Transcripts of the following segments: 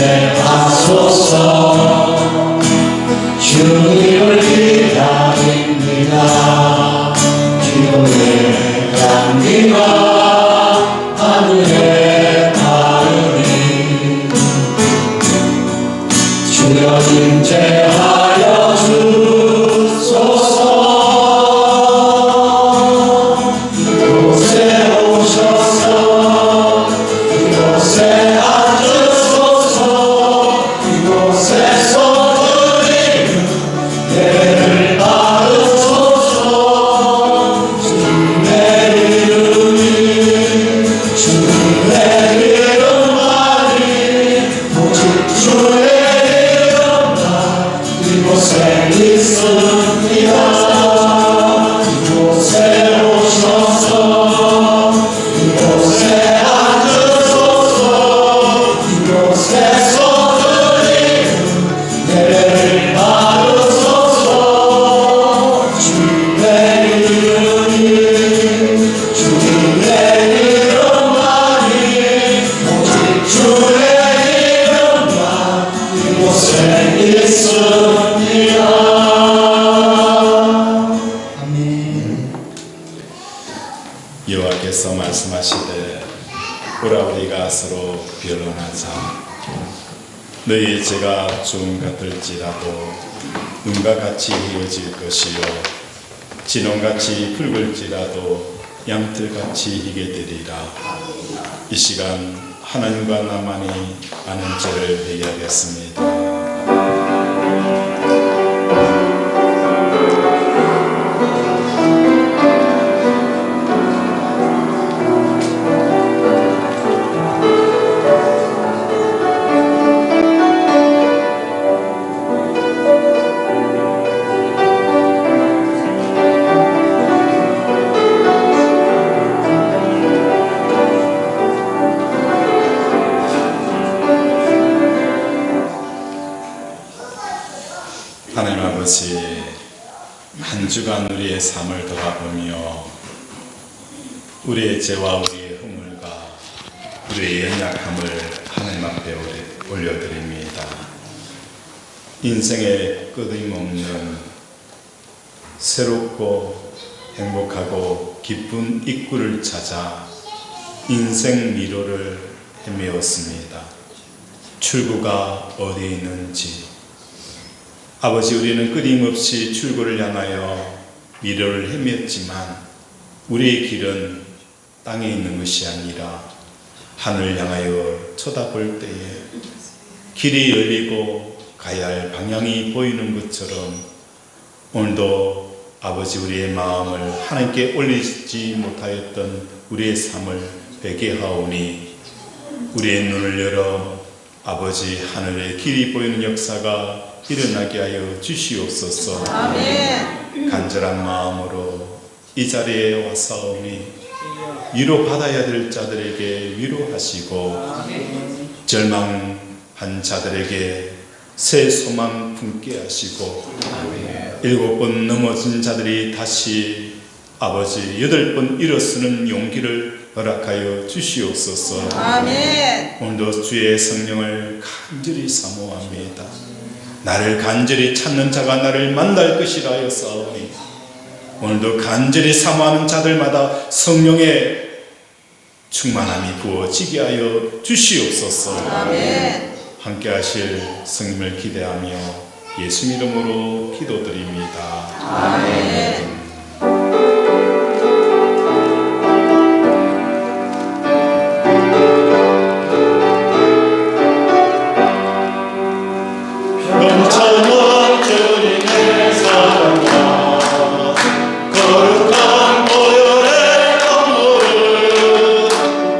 임재하소서. 주님을 기다립니다. 기도의 향기가 하늘에 닿으니 주여 임재하여 주소서. 이곳에 오셔서 이곳에 앉으소서. 이곳에서 드리는 예를 받으소서. 주님의 이름이 주님의 이름만이 오직 주의 이름만 이곳에 있습니다. 이곳에 오셔서 이곳에 앉으소서. 이곳에서 드리는 예를 받으소서. 주님의 이름이 주님의 이름만이 오직 주의 이름만 이곳에 있습니다. 아멘. 여호와께서 말씀하시되 보라 우리가 서로 변론하자. 너희 죄가 좀 같을지라도 눈과 같이 이어질 것이요 진홍같이 붉을지라도 양털같이 희게 되리라. 이 시간 하나님과 나만이 아는 죄를 회개하겠습니다. 하나님 아버지, 한 주간 우리의 삶을 돌아보며 우리의 죄와 우리의 허물과 우리의 연약함을 하나님 앞에 올려드립니다. 인생의 끊임없는 새롭고 행복하고 기쁜 입구를 찾아 인생 미로를 헤매었습니다. 출구가 어디에 있는지 아버지, 우리는 끊임없이 출구를 향하여 미래를 헤맸지만 우리의 길은 땅에 있는 것이 아니라 하늘을 향하여 쳐다볼 때에 길이 열리고 가야 할 방향이 보이는 것처럼 오늘도 아버지 우리의 마음을 하나님께 올리지 못하였던 우리의 삶을 회개하오니 우리의 눈을 열어 아버지 하늘의 길이 보이는 역사가 일어나게 하여 주시옵소서. 아멘. 간절한 마음으로 이 자리에 와사오니 위로받아야 될 자들에게 위로하시고 절망한 자들에게 새 소망 품게 하시고 7번 넘어진 자들이 다시 아버지 8번 일어서는 용기를 허락하여 주시옵소서. 아멘. 오늘도 주의 성령을 간절히 사모합니다. 나를 간절히 찾는 자가 나를 만날 것이라 하였사오니 오늘도 간절히 사모하는 자들마다 성령의 충만함이 부어지게 하여 주시옵소서. 아멘. 함께 하실 성님을 기대하며 예수 이름으로 기도드립니다. 아멘. 영원한 주님의 사랑과 거룩한 보혈의 건물을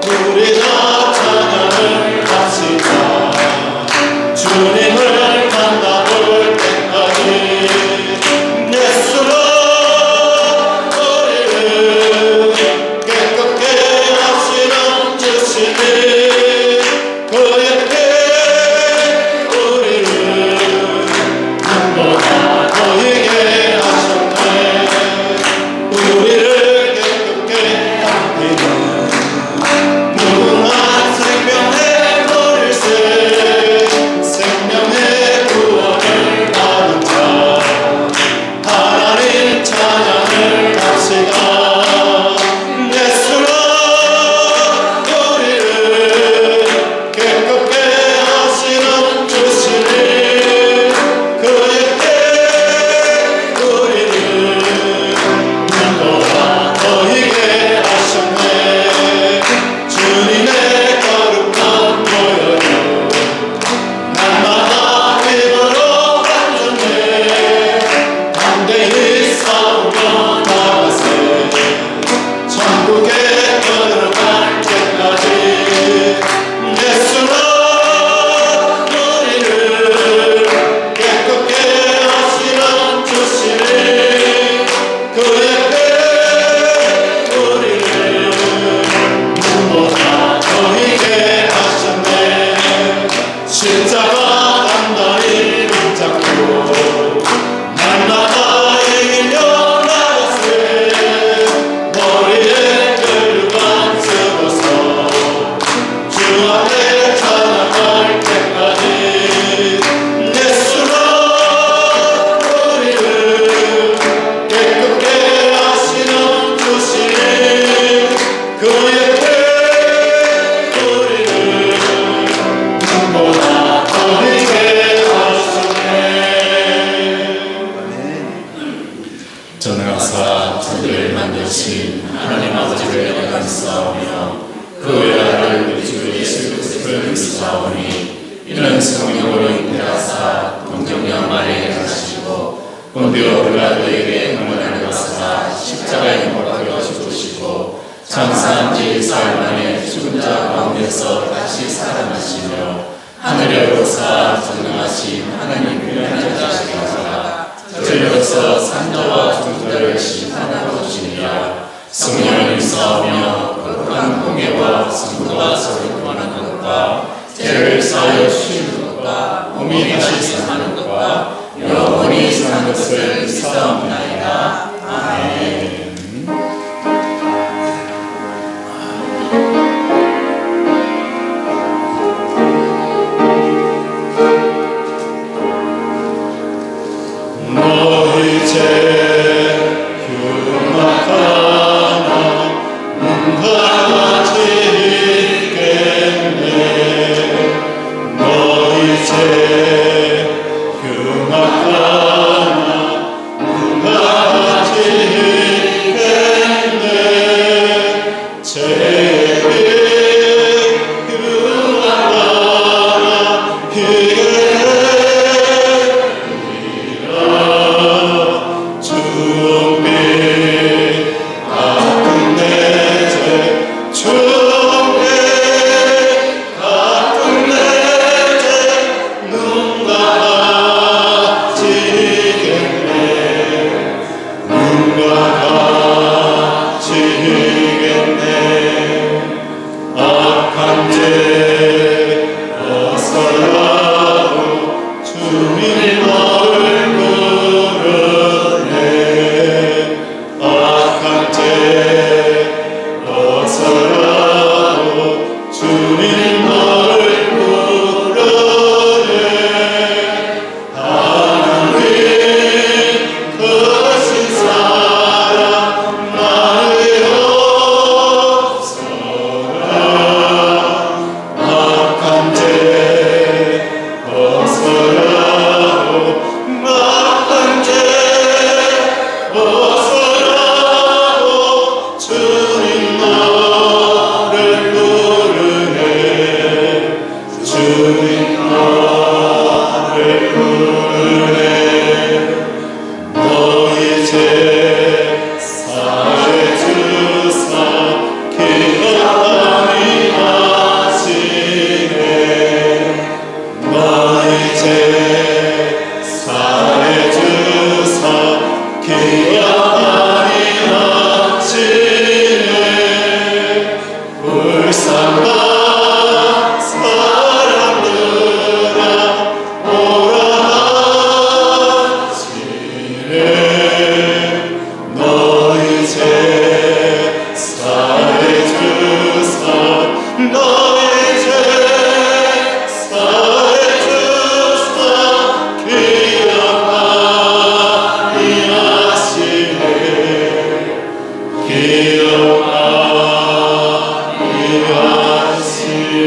우리 다 찬양을 하시자. 주님을 만나볼 때까지 예수는 천국에 들어갈 때까지 예수는 우리를 깨끗게 하시는 주시니 그의 피 우리를 눈보다 보이게 하셨네. 십자가 단단히 붙잡고 날마다 이기며 나가세. 머리에 혈관 쓰고서 주 앞에 찬양할 때까지 예수는 우리를 깨끗게 하시는 주시니 그의 피 우리를 눈보다 보이게 하시네. 전능하사 천지를 만드신 하나님 아버지를 영광스러우며 그 외아를 우리 주 예수 그리스도를 믿사오니 이는 성령으로 잉태하사 동정녀 마리아에게 하시고 본디오 빌라도에게 강권을 받으사 십자가에 못 박혀 죽으시고 장사한 지 4일 만에 죽은 자 가운데서 다시 살아나시며 하늘에 오르사 전능하신 하나님 위대한 자식이시라 저희로서 산자와 중자를 심판하러 오시니라. 성령을 믿사오며 거룩한 공예와 성도가 서로 교환하는 것과 죄를 사하여 주시는 것과 몸이 다시 사는 것과 영원히 사는 것을 믿사옵나이다. 아멘. 너희 죄 흉악하나 눈과 같이 있겠네. 너희 죄 흉악하나 눈과 같이 있겠네. 죄의 흉악하나 주비 같은 내 죄 주비 같은 내 죄 눈과 같이 있겠네. 눈과 같이 있겠네. 악한 죄 벗어나고 주님 너를 부르네. 악한 죄 벗어나고 주님 너를 부르네. 하나님 크신 사랑 나를 없어라. 악한 죄 벗어나고 악한 죄 벗어나고 주님 너를 부르네. 주님 너를 부르네. 너희 죄 사해 주사 기억하니 하시네. 너희 죄 사해 주사 기억하니 하시네. 불쌍한 사람들아 오라 하시네. 너희 죄 사해 주사 너희 죄 사해 주사 기억하니 하시네. 기억하니 하시네.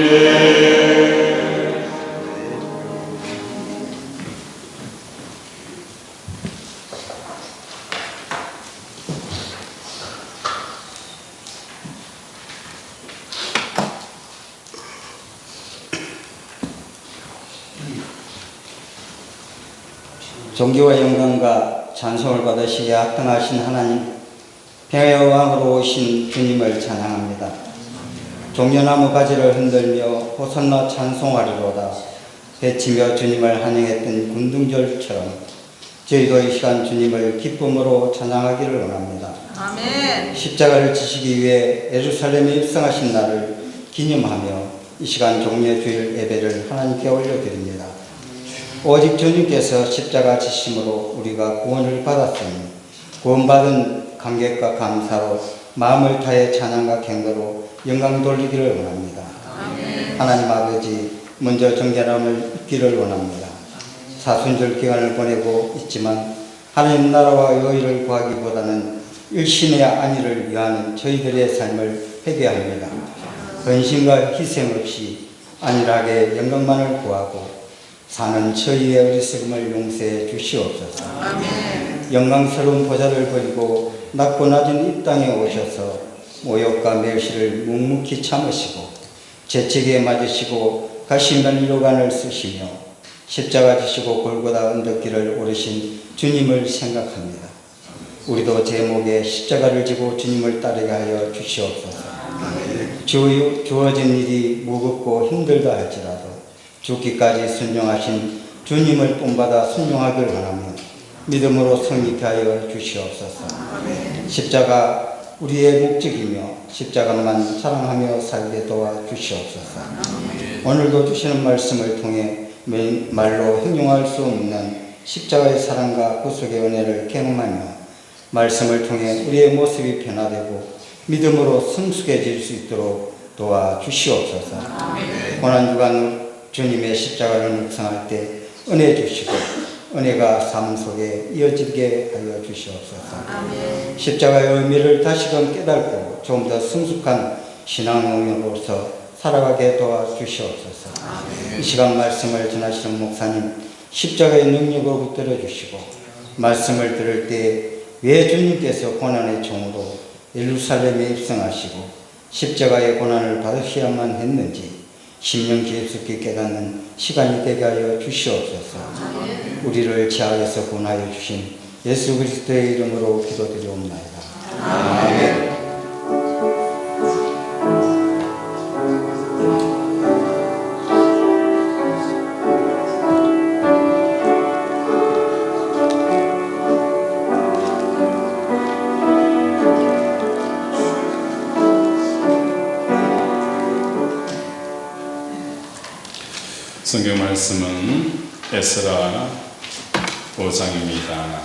존귀와 영광과 찬송을 받으시기에 합당하신 하나님, 평화의 왕으로 오신 주님을 찬양합니다. 종려나무 가지를 흔들며 호산나 찬송하리로다 외치며 주님을 환영했던 군등절처럼 저희도 이 시간 주님을 기쁨으로 찬양하기를 원합니다. 아멘. 십자가를 지시기 위해 예루살렘에 입성하신 날을 기념하며 이 시간 종려 주일 예배를 하나님께 올려드립니다. 오직 주님께서 십자가 지심으로 우리가 구원을 받았으니 구원받은 감격과 감사로 마음을 다해 찬양과 경배로 영광 돌리기를 원합니다. 아멘. 하나님 아버지, 먼저 정결함을 입기를 원합니다. 사순절 기간을 보내고 있지만 하나님 나라와 의를 구하기보다는 일신의 안위를 위한 저희들의 삶을 회개합니다. 헌신과 희생 없이 안일하게 영광만을 구하고 사는 저희의 어리석음을 용서해 주시옵소서. 아멘. 영광스러운 보좌를 버리고 낮고 낮은 이 땅에 오셔서 모욕과 멸시를 묵묵히 참으시고 재채기에 맞으시고 가시면 일호간을 쓰시며 십자가 지시고 골고다 언덕길을 오르신 주님을 생각합니다. 우리도 제목에 십자가를 지고 주님을 따르게 하여 주시옵소서. 주어진 일이 무겁고 힘들다 할지라도 죽기까지 순종하신 주님을 본받아 순종하길 원하며 믿음으로 성립케 하여 주시옵소서. 십자가 우리의 목적이며 십자가만 사랑하며 살게 도와 주시옵소서. 오늘도 주시는 말씀을 통해 말로 형용할 수 없는 십자가의 사랑과 구속의 은혜를 경험하며 말씀을 통해 우리의 모습이 변화되고 믿음으로 성숙해질 수 있도록 도와 주시옵소서. 고난주간 주님의 십자가를 묵상할 때 은혜 주시고 은혜가 삶 속에 이어지게 하여 주시옵소서. 십자가의 의미를 다시금 깨닫고 좀 더 성숙한 신앙인으로서 살아가게 도와주시옵소서. 이 시간 말씀을 전하시는 목사님 십자가의 능력으로 붙들어 주시고 말씀을 들을 때 왜 주님께서 고난의 종으로 예루살렘에 입성하시고 십자가의 고난을 받으셔야만 했는지 심령 깊숙이 깨닫는 시간이 되게 하여 주시옵소서. 우리를 죄악에서 구원하여 주신 예수 그리스도의 이름으로 기도드리옵나이다. 아멘. 성경 말씀은 에스라 5장입니다.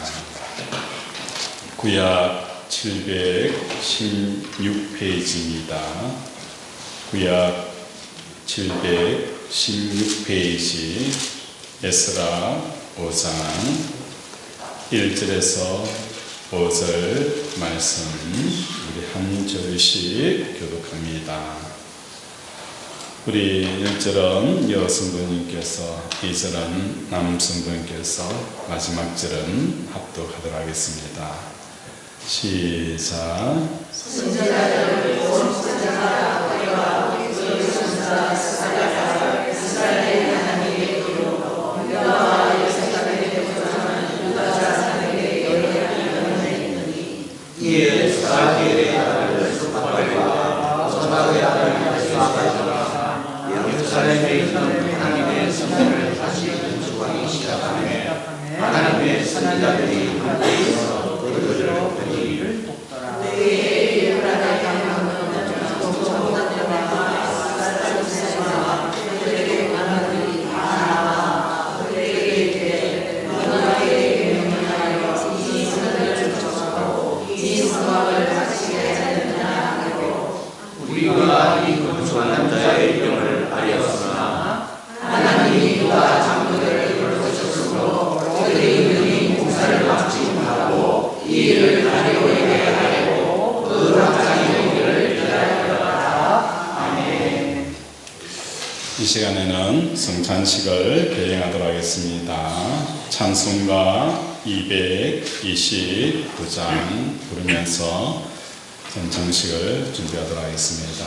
구약 716페이지입니다. 구약 716페이지 에스라 5장 1절에서 5절 말씀 우리 한 절씩 교독합니다. 우리 1절은 여성부님께서 2절은 남성부님께서 마지막 절은 합독하도록 하겠습니다. 시작. 예루살렘에 있는 하나님의 성전을 다시 건축하기 시작하며 하나님의 선지자들이 함께해서 그들을 드리기를 돕더라. 우리가 이 건축한 자의 이름을 알렸으나 하나님이 그가 장로들을 부르셨으므로 그들이 능히 공사를 마치지 못하고 이 일을 가려우게 하려고 그 확장이 오기를 기다렸다. 아멘. 이 시간에는 성찬식을 계행하도록 하겠습니다. 찬송가 229장 부르면서 성찬식을 준비하도록 하겠습니다.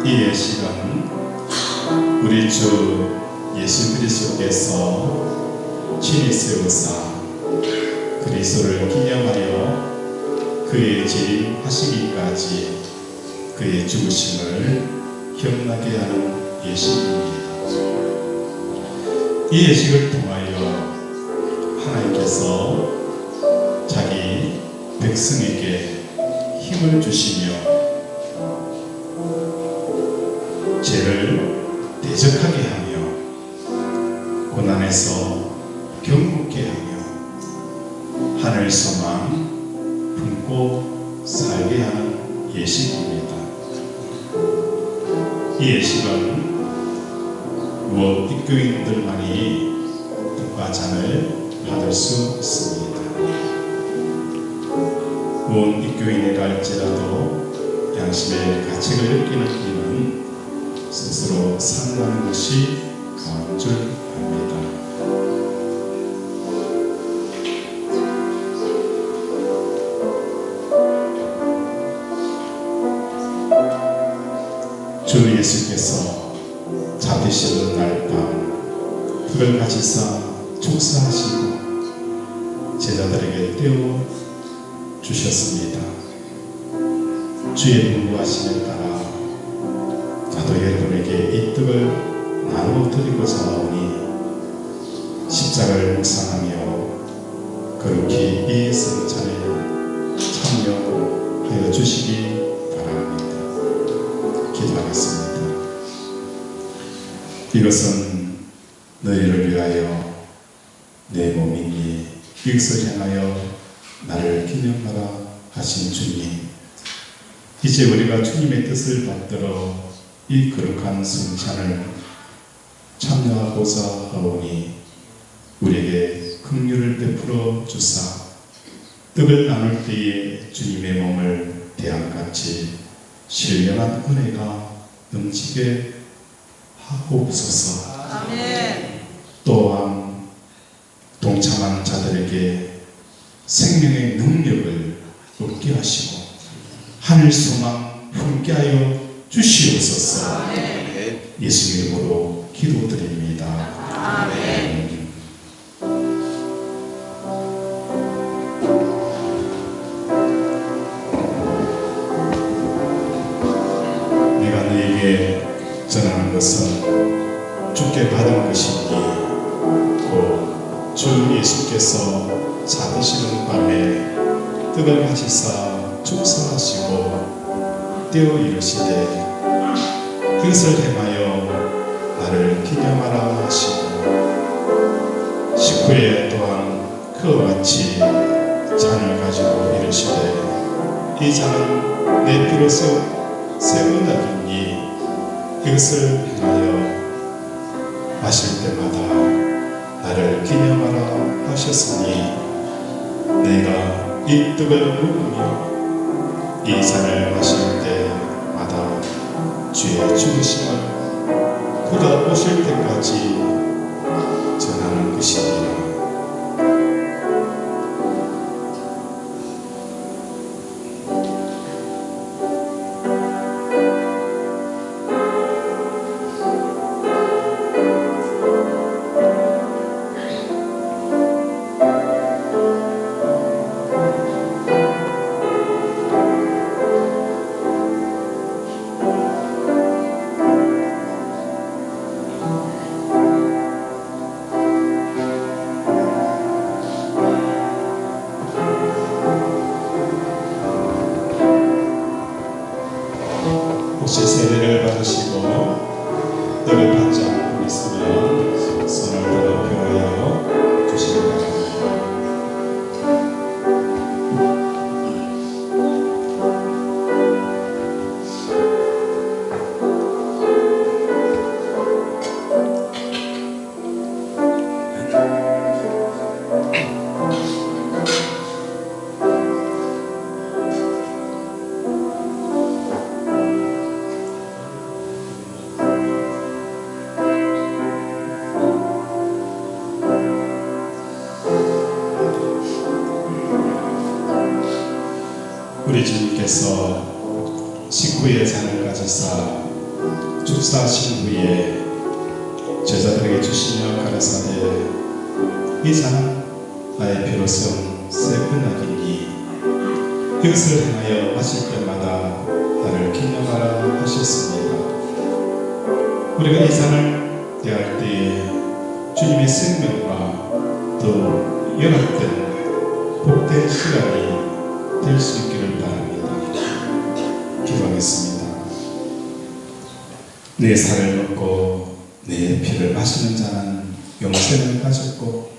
이 예식은 우리 주 예수 그리스도께서 친히 세우사 그리스도를 기념하여 그의 재림하시기까지 그의 죽으심을 기억나게 하는 예식입니다. 이 예식을 통하여 하나님께서 자기 백성에게 힘을 주시며 죄를 대적하게 하며 고난에서 경고케 하며 하늘 소망 품고 살게 하는 예식입니다. 이 예식은 무엇 입교인들만이 떡과 잔을 받을 수 있습니다. 무엇 입교인이라 할지라도 양심의 가책을 느끼는 이는 스스로 상하는 것이 강한 줄 압니다. 주 예수께서 잡히시는 날 밤 떡을 가지사 축사하시고 제자들에게 떼어 주셨습니다. 주의 분부하심에 따라 저도 여러분에게 이 떡을 나누어 드리고자 하오니 십자가를 묵상하며 거룩히 이 성찬에 참여하여 주시기 바랍니다. 기도하겠습니다. 이것은 너희를 위하여 내 몸이니 이것을 향하여 나를 기념하라 하신 주님, 이제 우리가 주님의 뜻을 받들어 이 거룩한 성찬을 참여하고자 하오니 우리에게 긍휼을 베풀어 주사 떡을 나눌 때에 주님의 몸을 대함같이 신령한 은혜가 넘치게 하옵소서. 아멘. 또한 동참한 자들에게 생명의 능력을 얻게 하시고 하늘 소망 함께하여 주시옵소서. 아멘. 예수 이름으로 기도드립니다. 아멘. 내가 너에게 전하는 것은 주께 받은 것이니 곧 주 예수께서 잡으시는 밤에 떡을 가지사 축사하시고 떼어 이르시되 이것을 행하여 나를 기념하라 하시고 식후에 또한 그와 같이 잔을 가지고 이르시되 이 잔은 내 피로서 새 언약이니 이것을 행하여 마실 때마다 나를 기념하라 하셨으니 내가 이 떡을 먹으며 이 잔을 마실 때마다 주의 죽으심을 그가 오실 때까지 전하는 것이니라. 혹시 세례를 받으시고 떡을 받지 않고 있으면 손을 들어 표하여 주시기 바랍니다. 우리 주님께서 식후에 잔을 가지사 축사하신 후에 제자들에게 주시며 가라사대 이 잔은 나의 피로 쓴 새 언약이니 이것을 행하여 마실 때마다 나를 기념하라 하셨습니다. 우리가 이 잔을 대할 때에 주님의 생명과 더 연합된 복된 시간이 될 수 있기를 바랍니다. 기도하겠습니다. 내 살을 먹고 내 피를 마시는 자는 영생을 가졌고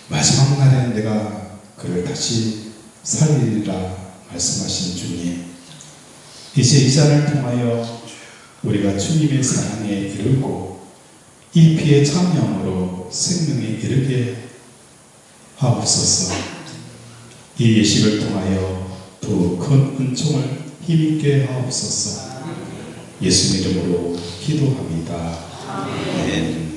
마지막 날에 내가 그를 다시 살리리라 말씀하신 주님, 이제 이 잔을 통하여 우리가 주님의 사랑에 이르고 이 피의 참여함으로 생명에 이르게 하옵소서. 이 예식을 통하여 더 큰 은총을 힘있게 하옵소서. 예수 이름으로 기도합니다. 아멘.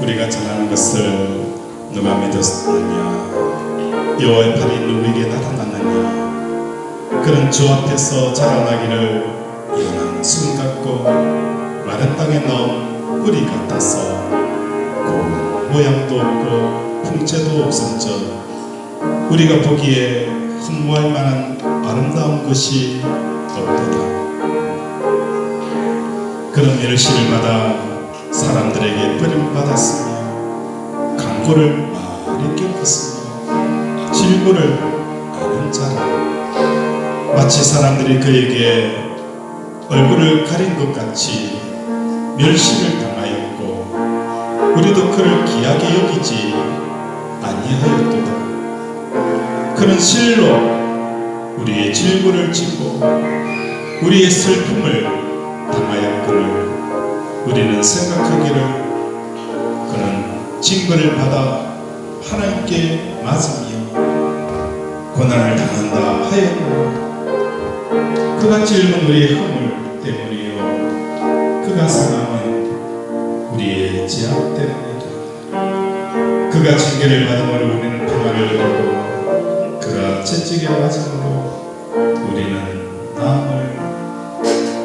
우리가 전하는 것을 누가 믿었느냐? 여호와의 팔이 누구에게 나타났느냐? 그런 주 앞에서 자라나기를 일어난 숨 같고 마른 땅에 넣은 뿌리 같아서 고 모양도 없고 풍채도 없은즉 우리가 보기에 흠모할 만한 아름다운 것이 없도다. 그런 멸시를 받아 사람들에게 버림받았으며 강고를 많이 겪었으며 질고를 아는 자라. 마치 사람들이 그에게 얼굴을 가린 것 같이 멸시를 당하였고 우리도 그를 귀하게 여기지 아니하였도다. 그는 실로 우리의 질고를 지고 우리의 슬픔을 당하였거늘 우리는 생각하기를 그는 징벌을 받아 하나님께 맞으며 고난을 당한다 하였고 그가 찔문 우리의 허물 때문이요 그가 상함은 우리의 죄악 때문이다. 그가 징계를 받음으로 우리는 평안을 얻고 그가 채찍에 맞음으로 우리는 나음을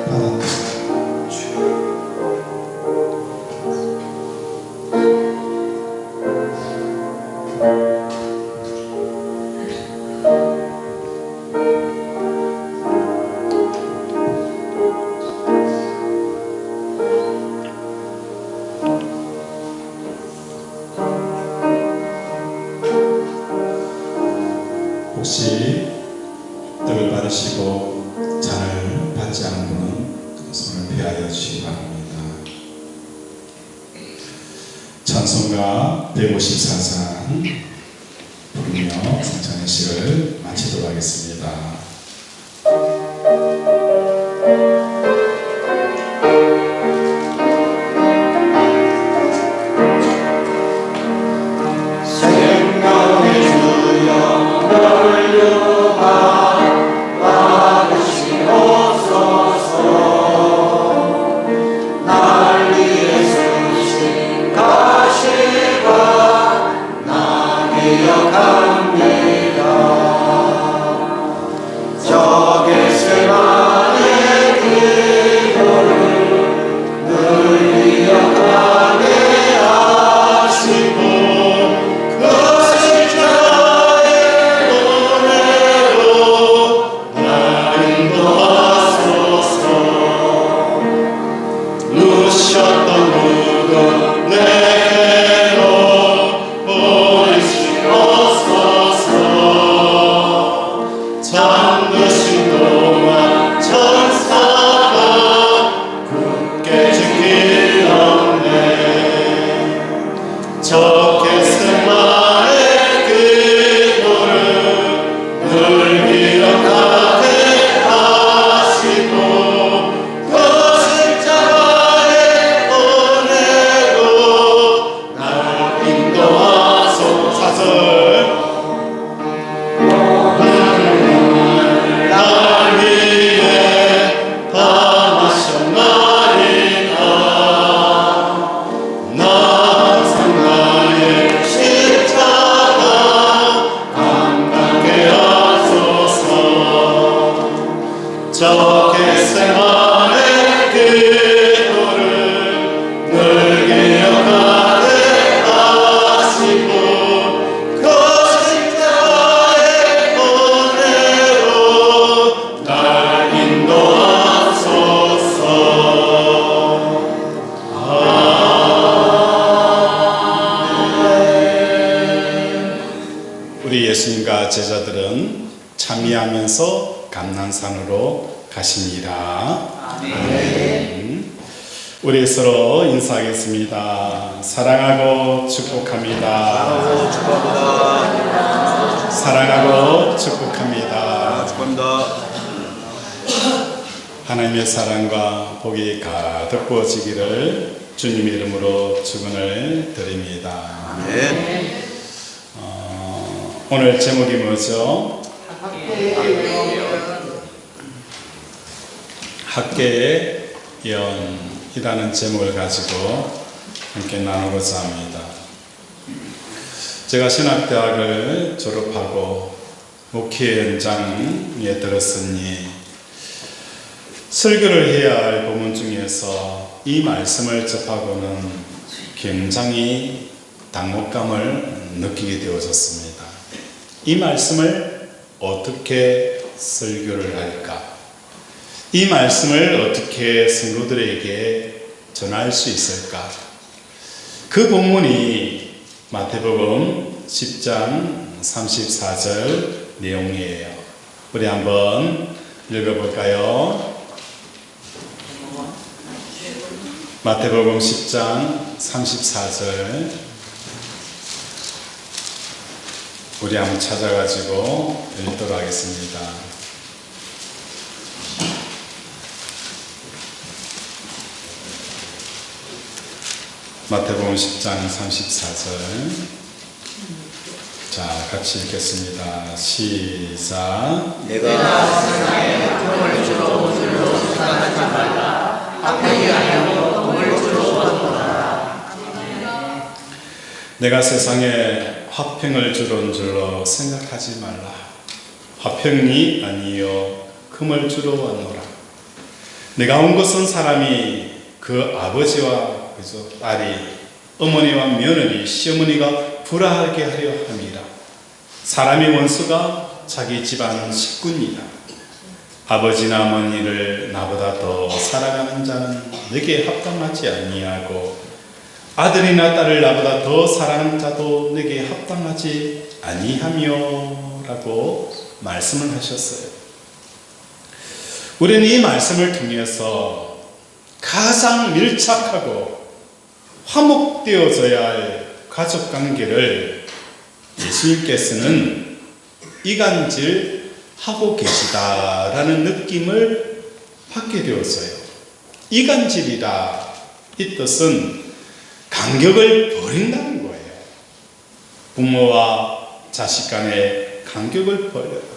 받았다. 혹시 떡을 받으시고 잔을 받지 않은 분은 손을 피하여 주시기 바랍니다. 찬송가 154장 부르며 성찬의 시를 마치도록 하겠습니다. 감난산으로 가시니라. 우리 서로 인사하겠습니다. 사랑하고 축복합니다. 사랑하고 축복합니다. 축복합니다. 하나님의 사랑과 복이 가득 부어지기를 주님의 이름으로 축원을 드립니다. 아멘. 오늘 제목이 뭐죠? 학계의 예언이라는 제목을 가지고 함께 나누고자 합니다. 제가 신학대학을 졸업하고 목회 현장에 들었으니 설교를 해야 할 본문 중에서 이 말씀을 접하고는 굉장히 당혹감을 느끼게 되어졌습니다. 이 말씀을 어떻게 설교를 할까? 이 말씀을 어떻게 성도들에게 전할 수 있을까? 그 본문이 마태복음 10장 34절 내용이에요. 우리 한번 읽어볼까요? 마태복음 10장 34절 우리 한번 찾아가지고 읽도록 하겠습니다. 마태복음 10장 34절 자, 같이 읽겠습니다. 시작. 내가 세상에 금을 주러 온 줄로 생각하지 말라. 학생이 아니고 금을 주러 왔노라. 내가 세상에 화평을 주러 온 줄로 생각하지 말라. 화평이 아니요 금을 주러 왔노라. 내가 온 것은 사람이 그 아버지와 그죠 딸이 어머니와 며느리 시어머니가 불화하게 하려 함이라. 사람의 원수가 자기 집안 식구니라. 아버지나 어머니를 나보다 더 사랑하는 자는 내게 합당하지 아니하고 아들이나 딸을 나보다 더 사랑하는 자도 내게 합당하지 아니하며 라고 말씀을 하셨어요. 우리는 이 말씀을 통해서 가장 밀착하고 화목되어져야 할 가족관계를 예수님께서는 이간질하고 계시다라는 느낌을 받게 되었어요. 이간질이라 이 뜻은 간격을 버린다는 거예요. 부모와 자식 간의 간격을 버려요.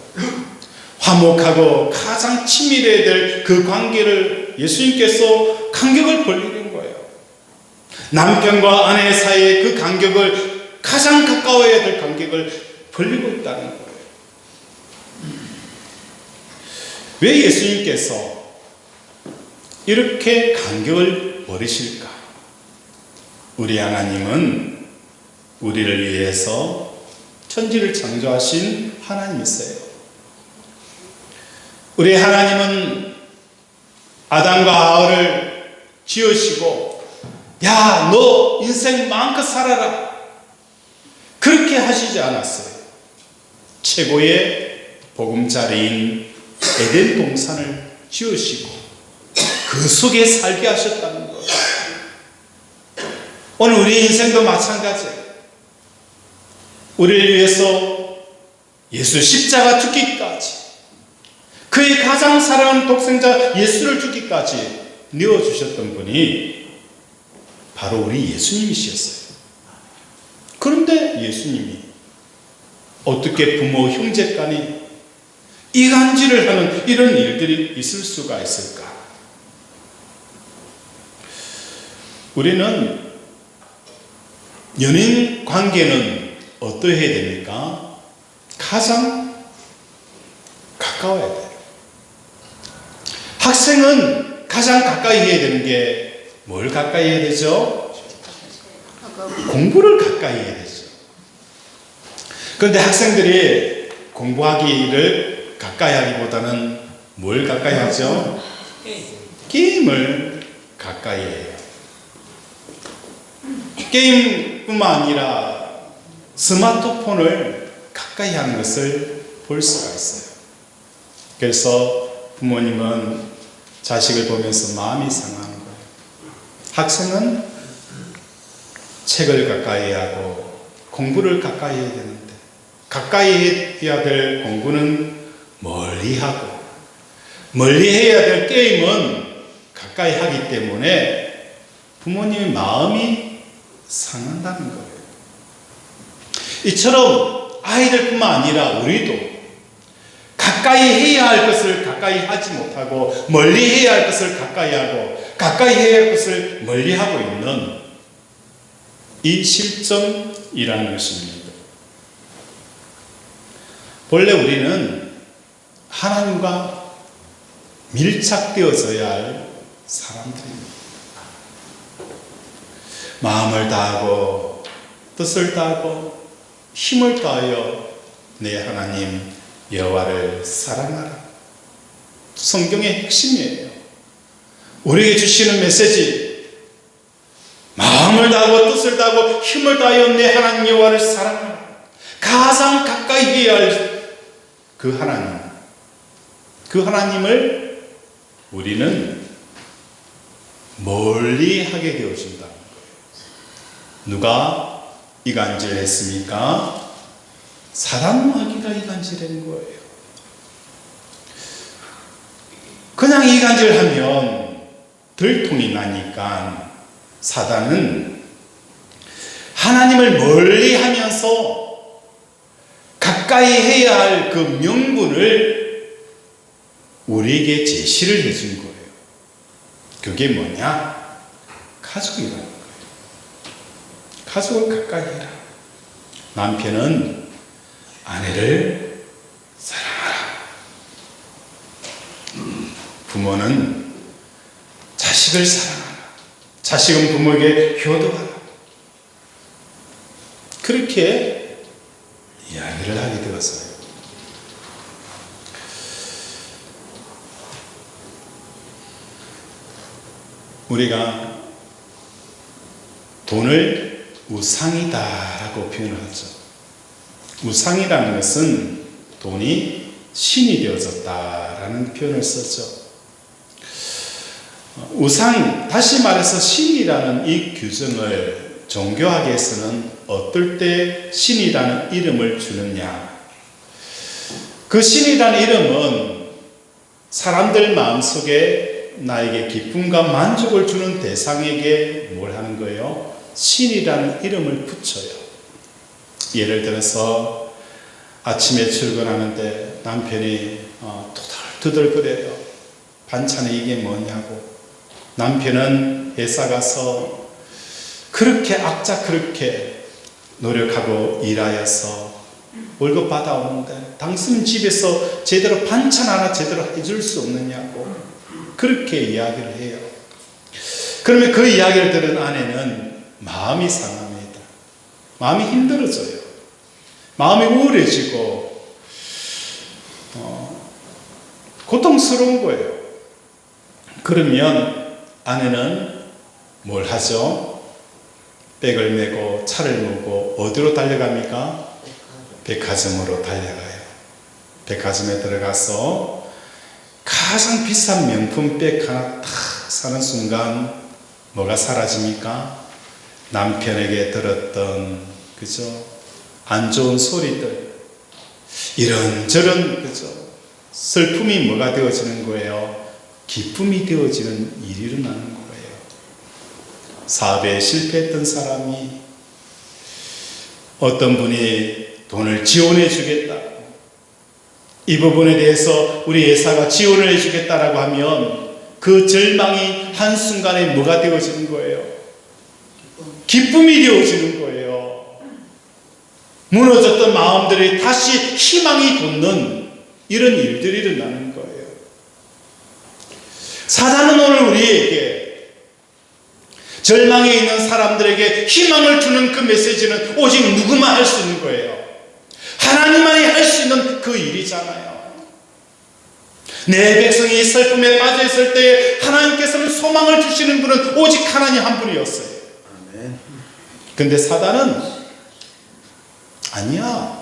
화목하고 가장 친밀해야 될 그 관계를 예수님께서 간격을 벌리는 거예요. 남편과 아내 사이의 그 간격을 가장 가까워야 될 간격을 벌리고 있다는 거예요. 왜 예수님께서 이렇게 간격을 버리실까? 우리 하나님은 우리를 위해서 천지를 창조하신 하나님이세요. 우리 하나님은 아담과 하와를 지으시고 야, 너 인생 마음껏 살아라 그렇게 하시지 않았어요. 최고의 보금자리인 에덴 동산을 지으시고 그 속에 살게 하셨다는 거예요. 오늘 우리 인생도 마찬가지예요. 우리를 위해서 예수 십자가 죽기까지 그의 가장 사랑하는 독생자 예수를 죽기까지 내어주셨던 분이 바로 우리 예수님이셨어요. 그런데 예수님이 어떻게 부모 형제 간이 이간질을 하는 이런 일들이 있을 수가 있을까? 우리는 연인 관계는 어떠해야 됩니까? 가장 가까워야 돼요. 학생은 가장 가까이 해야 되는 게 뭘 가까이 해야 되죠? 공부를 가까이 해야 되죠. 그런데 학생들이 공부하기를 가까이 하기보다는 뭘 가까이 하죠? 게임을 가까이 해요. 게임뿐만 아니라 스마트폰을 가까이 하는 것을 볼 수가 있어요. 그래서 부모님은 자식을 보면서 마음이 상하는 거예요. 학생은 책을 가까이 하고 공부를 가까이 해야 되는데 가까이 해야 될 공부는 멀리 하고 멀리 해야 될 게임은 가까이 하기 때문에 부모님의 마음이 상한다는 거예요. 이처럼 아이들뿐만 아니라 우리도 가까이 해야 할 것을 가까이 하지 못하고 멀리 해야 할 것을 가까이 하고 가까이 해야 할 것을 멀리 하고 있는 이 실정이라는 것입니다. 본래 우리는 하나님과 밀착되어져야 할 사람들입니다. 마음을 다하고 뜻을 다하고 힘을 다하여 내 하나님 여호와를 사랑하라. 성경의 핵심이에요. 우리에게 주시는 메시지, 마음을 다하고 뜻을 다하고 힘을 다하여 내 하나님 여호와를 사랑하라. 가장 가까이 해야 할 그 하나님, 그 하나님을 우리는 멀리 하게 되어진다는 거예요. 누가 이간질했습니까? 사단 마귀가 이간질한 거예요. 그냥 이간질하면 들통이 나니까 사단은 하나님을 멀리 하면서 가까이 해야 할 그 명분을 우리에게 제시를 해준 거예요. 그게 뭐냐? 가족이라는 거예요. 가족을 가까이 해라. 남편은 아내를 사랑하라. 부모는 자식을 사랑하라. 자식은 부모에게 효도하라. 그렇게 이야기를 하게 되었어요. 우리가 돈을 우상이다라고 표현하죠. 우상이라는 것은 돈이 신이 되어졌다라는 표현을 썼죠. 우상, 다시 말해서 신이라는 이 규정을 종교학에서는 어떨 때 신이라는 이름을 주느냐. 그 신이라는 이름은 사람들 마음속에 나에게 기쁨과 만족을 주는 대상에게 뭘 하는 거예요? 신이라는 이름을 붙여요. 예를 들어서 아침에 출근하는데 남편이 투덜투덜거려요. 반찬에 이게 뭐냐고. 남편은 회사 가서 그렇게 악자 그렇게 노력하고 일하여서 월급 받아오는데 당신 집에서 제대로 반찬 하나 제대로 해줄 수 없느냐고 그렇게 이야기를 해요. 그러면 그 이야기를 들은 아내는 마음이 상합니다. 마음이 힘들어져요. 마음이 우울해지고 고통스러운 거예요. 그러면 아내는 뭘 하죠? 백을 메고 차를 몰고 어디로 달려갑니까? 백화점으로 달려가요. 백화점에 들어가서 가장 비싼 명품 백 하나 탁 사는 순간 뭐가 사라집니까? 남편에게 들었던 그죠? 안 좋은 소리들, 이런저런 그죠? 슬픔이 뭐가 되어지는 거예요? 기쁨이 되어지는 일이 일어나는 거예요. 사업에 실패했던 사람이 어떤 분이 돈을 지원해 주겠다, 이 부분에 대해서 우리 회사가 지원을 해 주겠다라고 하면 그 절망이 한순간에 뭐가 되어지는 거예요? 기쁨이 되어지는 거예요. 무너졌던 마음들이 다시 희망이 돋는 이런 일들이 일어나는 거예요. 사단은 오늘 우리에게 절망에 있는 사람들에게 희망을 주는 그 메시지는 오직 누구만 할 수 있는 거예요. 하나님만이 할 수 있는 그 일이잖아요. 내 백성이 슬픔에 빠져 있을 때 하나님께서는 소망을 주시는 분은 오직 하나님 한 분이었어요. 근데 사단은 아니야.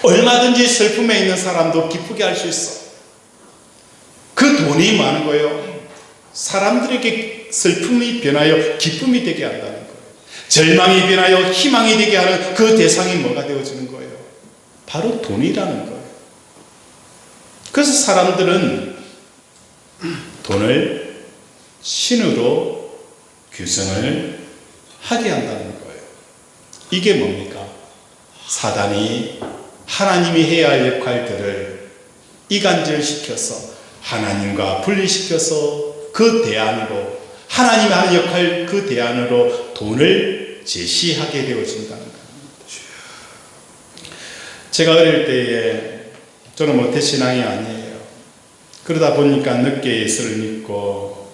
얼마든지 슬픔에 있는 사람도 기쁘게 할 수 있어. 그 돈이 많은 거예요. 사람들에게 슬픔이 변하여 기쁨이 되게 한다는 거예요. 절망이 변하여 희망이 되게 하는 그 대상이 뭐가 되어지는 거예요? 바로 돈이라는 거예요. 그래서 사람들은 돈을 신으로 규정을 하게 한다는 거예요. 이게 뭡니까? 사단이 하나님이 해야 할 역할들을 이간질시켜서 하나님과 분리시켜서 그 대안으로, 하나님이 하는 역할 그 대안으로 돈을 제시하게 되어진다는 겁니다. 제가 어릴 때에 저는 모태신앙이 아니에요. 그러다 보니까 늦게 예수를 믿고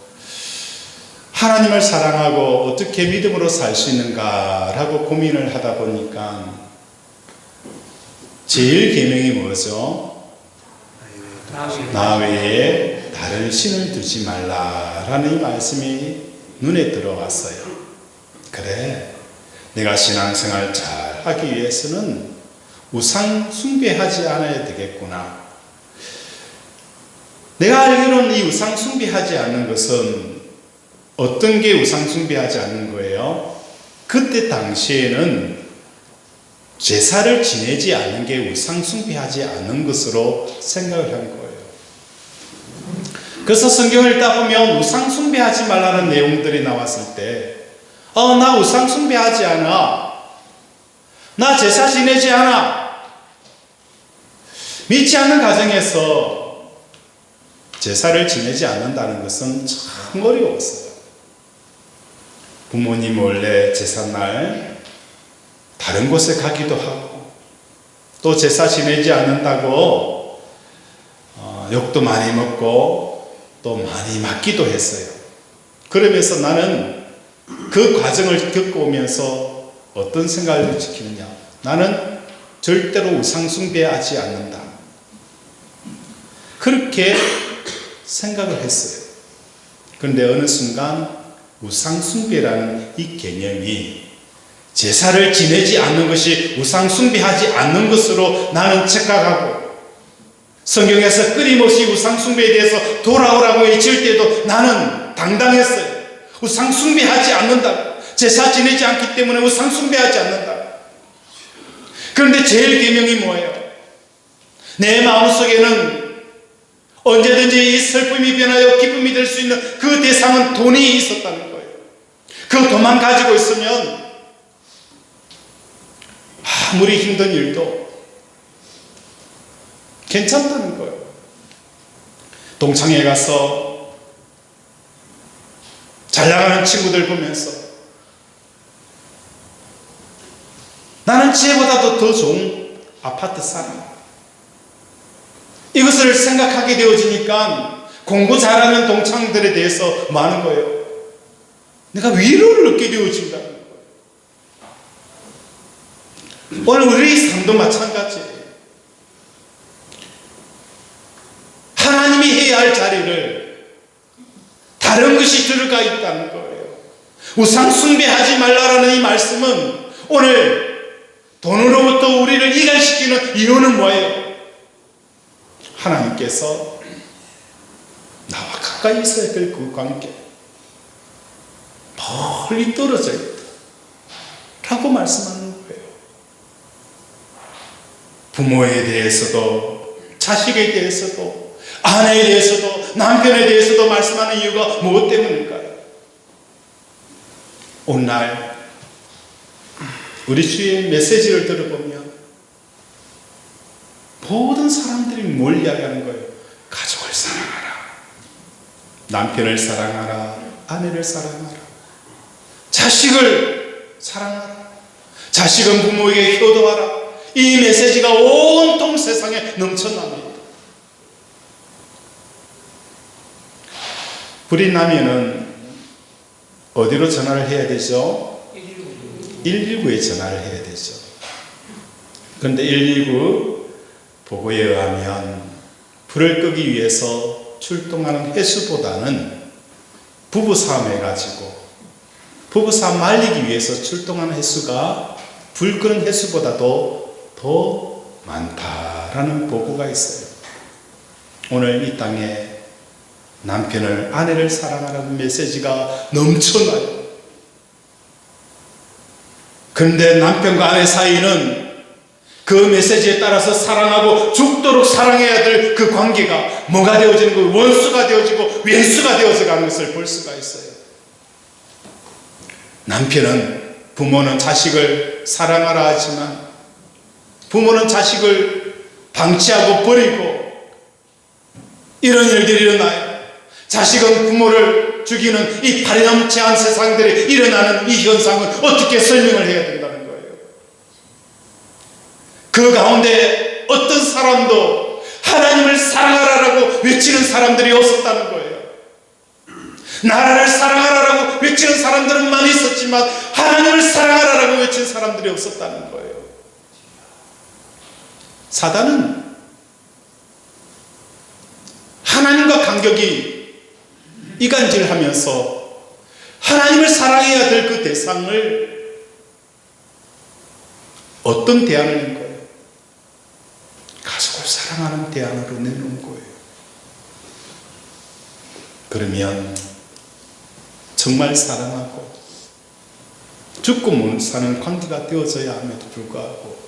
하나님을 사랑하고 어떻게 믿음으로 살 수 있는가라고 고민을 하다 보니까 제일 계명이 뭐죠? 나 외에 다른 신을 두지 말라라는 이 말씀이 눈에 들어왔어요. 그래, 내가 신앙생활 잘 하기 위해서는 우상 숭배하지 않아야 되겠구나. 내가 알기로는 이 우상 숭배하지 않는 것은 어떤 게 우상 숭배하지 않는 거예요? 그때 당시에는 제사를 지내지 않는 게 우상 숭배하지 않는 것으로 생각을 한 거예요. 그래서 성경을 읽다 보면 우상 숭배하지 말라는 내용들이 나왔을 때, 나 우상 숭배하지 않아. 나 제사 지내지 않아. 믿지 않는 가정에서 제사를 지내지 않는다는 것은 참 어려웠어요. 부모님 몰래 제삿날 다른 곳에 가기도 하고, 또 제사 지내지 않는다고 욕도 많이 먹고 또 많이 맞기도 했어요. 그러면서 나는 그 과정을 겪어오면서 어떤 생각을 지키느냐, 나는 절대로 우상 숭배하지 않는다, 그렇게 생각을 했어요. 그런데 어느 순간 우상 숭배라는 이 개념이 제사를 지내지 않는 것이 우상 숭배하지 않는 것으로 나는 착각하고, 성경에서 끊임없이 우상 숭배에 대해서 돌아오라고 외칠 때도 나는 당당했어요. 우상 숭배하지 않는다. 제사 지내지 않기 때문에 우상 숭배하지 않는다. 그런데 제일 계명이 뭐예요? 내 마음속에는 언제든지 이 슬픔이 변하여 기쁨이 될 수 있는 그 대상은 돈이 있었다는 거예요. 그 돈만 가지고 있으면 아무리 힘든 일도 괜찮다는 거예요. 동창회 가서 잘 나가는 친구들 보면서 나는 지혜보다도 더 좋은 아파트 살아. 이것을 생각하게 되어지니까 공부 잘하는 동창들에 대해서 많은 거예요. 내가 위로를 얻게 되어진다는 거예요. 오늘 우리 삶도 마찬가지예요. 하나님이 해야 할 자리를 다른 것이 들어가 있다는 거예요. 우상 숭배하지 말라라는 이 말씀은 오늘 돈으로부터 우리를 이간시키는 이유는 뭐예요? 하나님께서 나와 가까이 있어야 될 그 관계, 멀리 떨어져 있다 라고 말씀하는 거예요. 부모에 대해서도, 자식에 대해서도, 아내에 대해서도, 남편에 대해서도 말씀하는 이유가 무엇 때문일까요? 오늘 우리 주의 메시지를 들어보면 모든 사람들이 뭘 이야기하는 거예요? 가족을 사랑하라, 남편을 사랑하라, 아내를 사랑하라, 자식을 사랑하라, 자식은 부모에게 효도하라. 이 메시지가 온통 세상에 넘쳐납니다. 불이 나면은 어디로 전화를 해야 되죠? 119에 전화를 해야 되죠. 그런데 119 보고에 의하면 불을 끄기 위해서 출동하는 횟수보다는 부부싸움 해가지고 부부싸움 말리기 위해서 출동하는 횟수가 불 끄는 횟수보다도 더 많다라는 보고가 있어요. 오늘 이 땅에 남편을, 아내를 사랑하라는 메시지가 넘쳐나요. 그런데 남편과 아내 사이는 그 메시지에 따라서 사랑하고 죽도록 사랑해야 될 그 관계가 뭐가 되어지는 거, 원수가 되어지고 왼수가 되어서 가는 것을 볼 수가 있어요. 남편은, 부모는 자식을 사랑하라 하지만 부모는 자식을 방치하고 버리고 이런 일들이 일어나요. 자식은 부모를 죽이는 이 파렴치한 세상들이 일어나는 이 현상은 어떻게 설명을 해야 된다는 거예요. 그 가운데 어떤 사람도 하나님을 사랑하라라고 외치는 사람들이 없었다는 거예요. 나라를 사랑하라라고 외치는 사람들은 많이 있었지만 하나님을 사랑하라라고 외치는 사람들이 없었다는 거예요. 사단은 하나님과 간격이 이간질하면서 하나님을 사랑해야 될 그 대상을 어떤 대안을 낸 거예요? 가족을 사랑하는 대안으로 내놓은 거예요. 그러면 정말 사랑하고 죽고 못 사는 관계가 되어져야 함에도 불구하고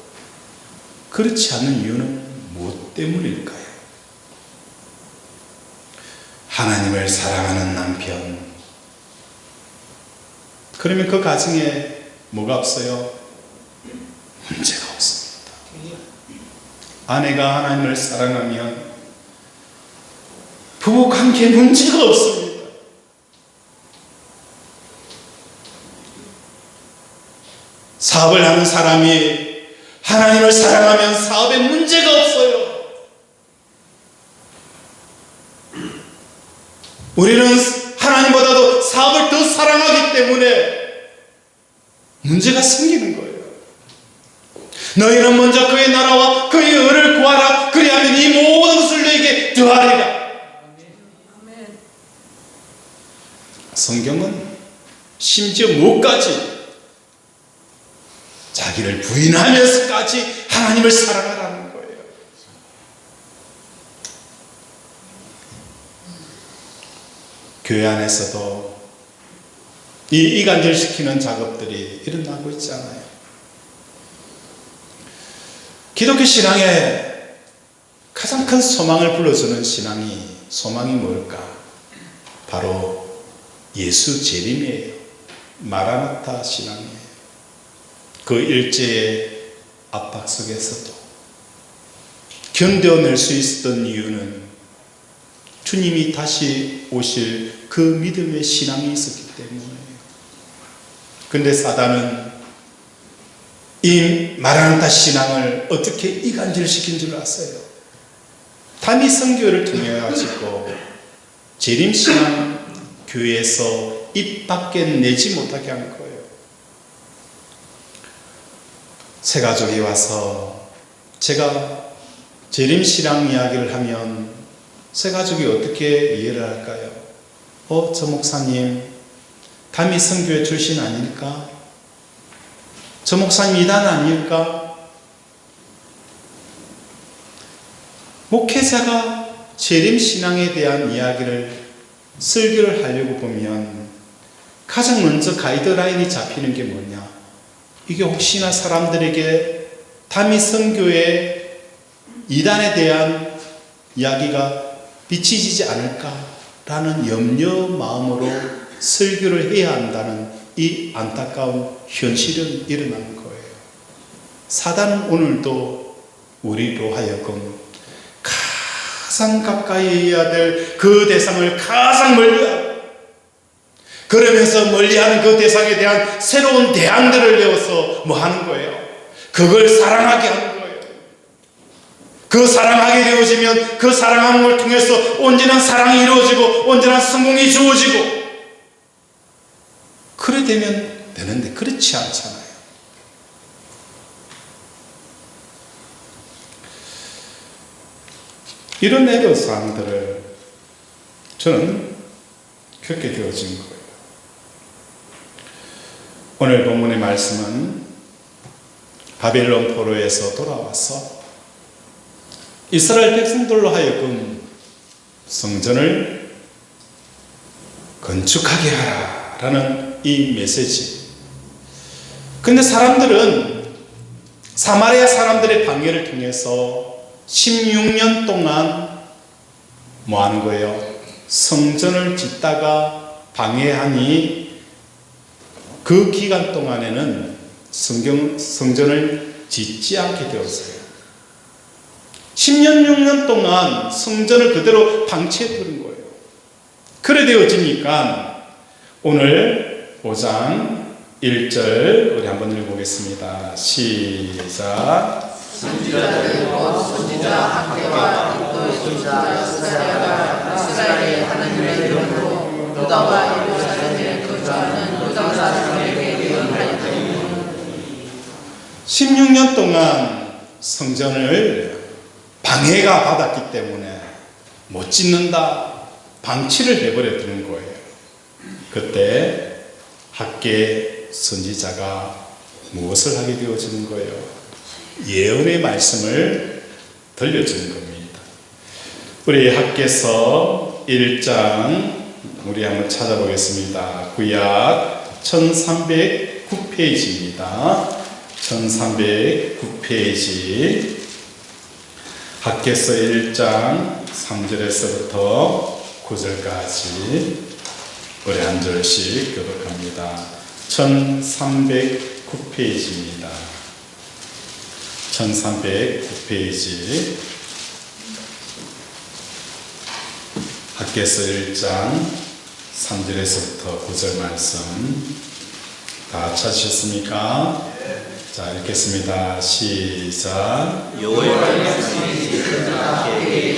그렇지 않는 이유는 무엇 때문일까요? 하나님을 사랑하는 남편. 그러면 그 가정에 뭐가 없어요? 문제가 없습니다. 아내가 하나님을 사랑하면 부부 관계에 문제가 없습니다. 사업을 하는 사람이 하나님을 사랑하면 사업에 문제가 없어요. 우리는 하나님보다도 사업을 더 사랑하기 때문에 문제가 생기는 거예요. 너희는 먼저 그의 나라와 그의 의를 구하라. 그리하면 이 모든 것을 너에게 더하리라. 성경은 심지어 뭐까지 자기를 부인하면서까지 하나님을 사랑하라는 거예요. 교회 안에서도 이 이간질시키는 작업들이 일어나고 있잖아요. 기독교 신앙에 가장 큰 소망을 불러주는 소망이 뭘까? 바로 예수 재림이에요. 마라나타 신앙이에요. 그 일제의 압박 속에서도 견뎌낼 수 있었던 이유는 주님이 다시 오실 그 믿음의 신앙이 있었기 때문이에요. 그런데 사단은 이 마라나타 신앙을 어떻게 이간질시킨 줄 아세요? 단위 선교를 통해 가지고 재림신앙 교회에서 입 밖에 내지 못하게 한 거예요. 새 가족이 와서 제가 재림신앙 이야기를 하면 새 가족이 어떻게 이해를 할까요? 저 목사님 단위 선교회 출신 아닐까? 저 목사님 이단 아닐까? 목회자가 재림신앙에 대한 이야기를 설교를 하려고 보면 가장 먼저 가이드라인이 잡히는 게 뭐냐? 이게 혹시나 사람들에게 단위 선교의 이단에 대한 이야기가 비치지지 않을까라는 염려 마음으로 설교를 해야 한다는 이 안타까운 현실은 일어나는 거예요. 사단은 오늘도 우리로 하여금 가장 가까이 해야 될 그 대상을 가장 멀리하고 그러면서 멀리하는 그 대상에 대한 새로운 대안들을 내어서 뭐 하는 거예요? 그걸 사랑하게 하는 거예요. 그 사랑하게 되어지면 그 사랑하는 걸 통해서 온전한 사랑이 이루어지고 온전한 성공이 주어지고 그래 되면 되는데 그렇지 않잖아요. 이런 애로사항들을 저는 겪게 되어진 거예요. 오늘 본문의 말씀은 바벨론 포로에서 돌아와서 이스라엘 백성들로 하여금 성전을 건축하게 하라라는 이 메시지. 근데 사람들은 사마리아 사람들의 방해를 통해서 16년 동안 뭐 하는 거예요? 성전을 짓다가 방해하니 그 기간 동안에는 성전을 짓지 않게 되었어요. 10년, 6년 동안 성전을 그대로 방치해 두는 거예요. 그래 되어지니까 오늘 5장 1절 우리 한번 읽어보겠습니다. 시작. 선지자들 곧 선지자 학계와 그 선지자 스가랴가 이스라엘의 하나님의 이름으로 유다와 예루살렘에 거주하는 유다 사람에게 예언하였더니 16년 동안 성전을 방해가 받았기 때문에 못 짓는다, 방치를 해버려 두는 거예요. 그때 학계 선지자가 무엇을 하게 되어지는 거예요? 예언의 말씀을 들려주는 겁니다. 우리 학계서 1장 우리 한번 찾아보겠습니다. 구약 1309페이지입니다. 1309페이지 학계서 1장 3절에서부터 9절까지 우리 한 절씩 교독합니다. 1309페이지입니다. 1309페이지 학계서 1장 3절에서부터 9절 말씀 다 찾으셨습니까? 자, 읽겠습니다. 시작. 여호와의 말씀이 지금까지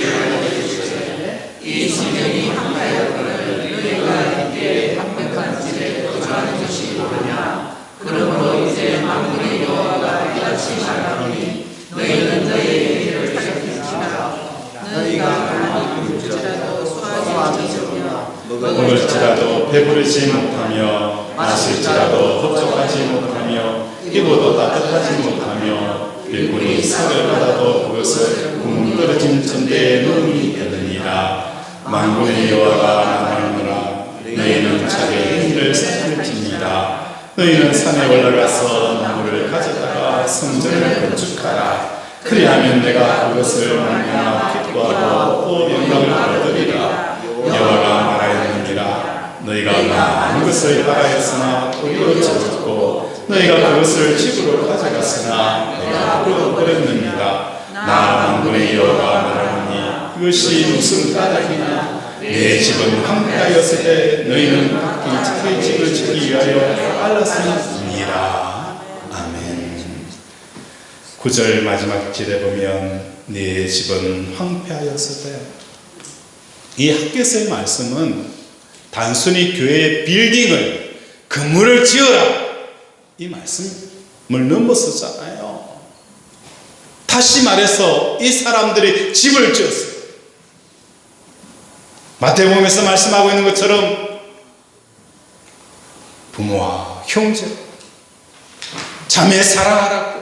이 성전이 함께하거늘 너희가 이때 합격한 집에 거주하는 것이 옳으냐. 그러므로 이제 만군의 여호와가 이같이 말하노니 너희는 너희의 일을 살펴보라. 너희가 하나님을 볼지라도 수하지 적으며 먹을지라도 배부르지 못하며 마실지라도 흡족하지 못하며 입어도 따뜻하지 못하며 일꾼이 상을 받아도 그것을 굶떨어진 천대에 넣음이 되느니라. 만군의 여호와가 말하노라. 너희는 자기의 힘을 살필지니라. 너희는 산에 올라가서 나무를 가져다가 성전을 건축하라. 그리하면 내가 그것을 말미암아 기뻐하고 또 영광을 얻으리라. 여호와가 말하였느니라. 너희가 많은 것을 바라였으나 도리로 적었고 너희가 그것을 집으로 가져갔으나 내가 버렸느니라. 나 만군의 여호와가 말하노니 이것이 무슨 까닭이냐. 내 집은 황폐하였을 때 너희는 각기 자기 집을 지키기 위하여 알랐으니라. 아멘. 9절 마지막 절에 보면 내 집은 황폐하였을 때, 이 학계서의 말씀은 단순히 교회의 빌딩을 건물을 지어라 이 말씀을 넘어서잖아요. 다시 말해서 이 사람들이 집을 지었어요. 마태복음에서 말씀하고 있는 것처럼 부모와 형제, 자매 사랑하라고.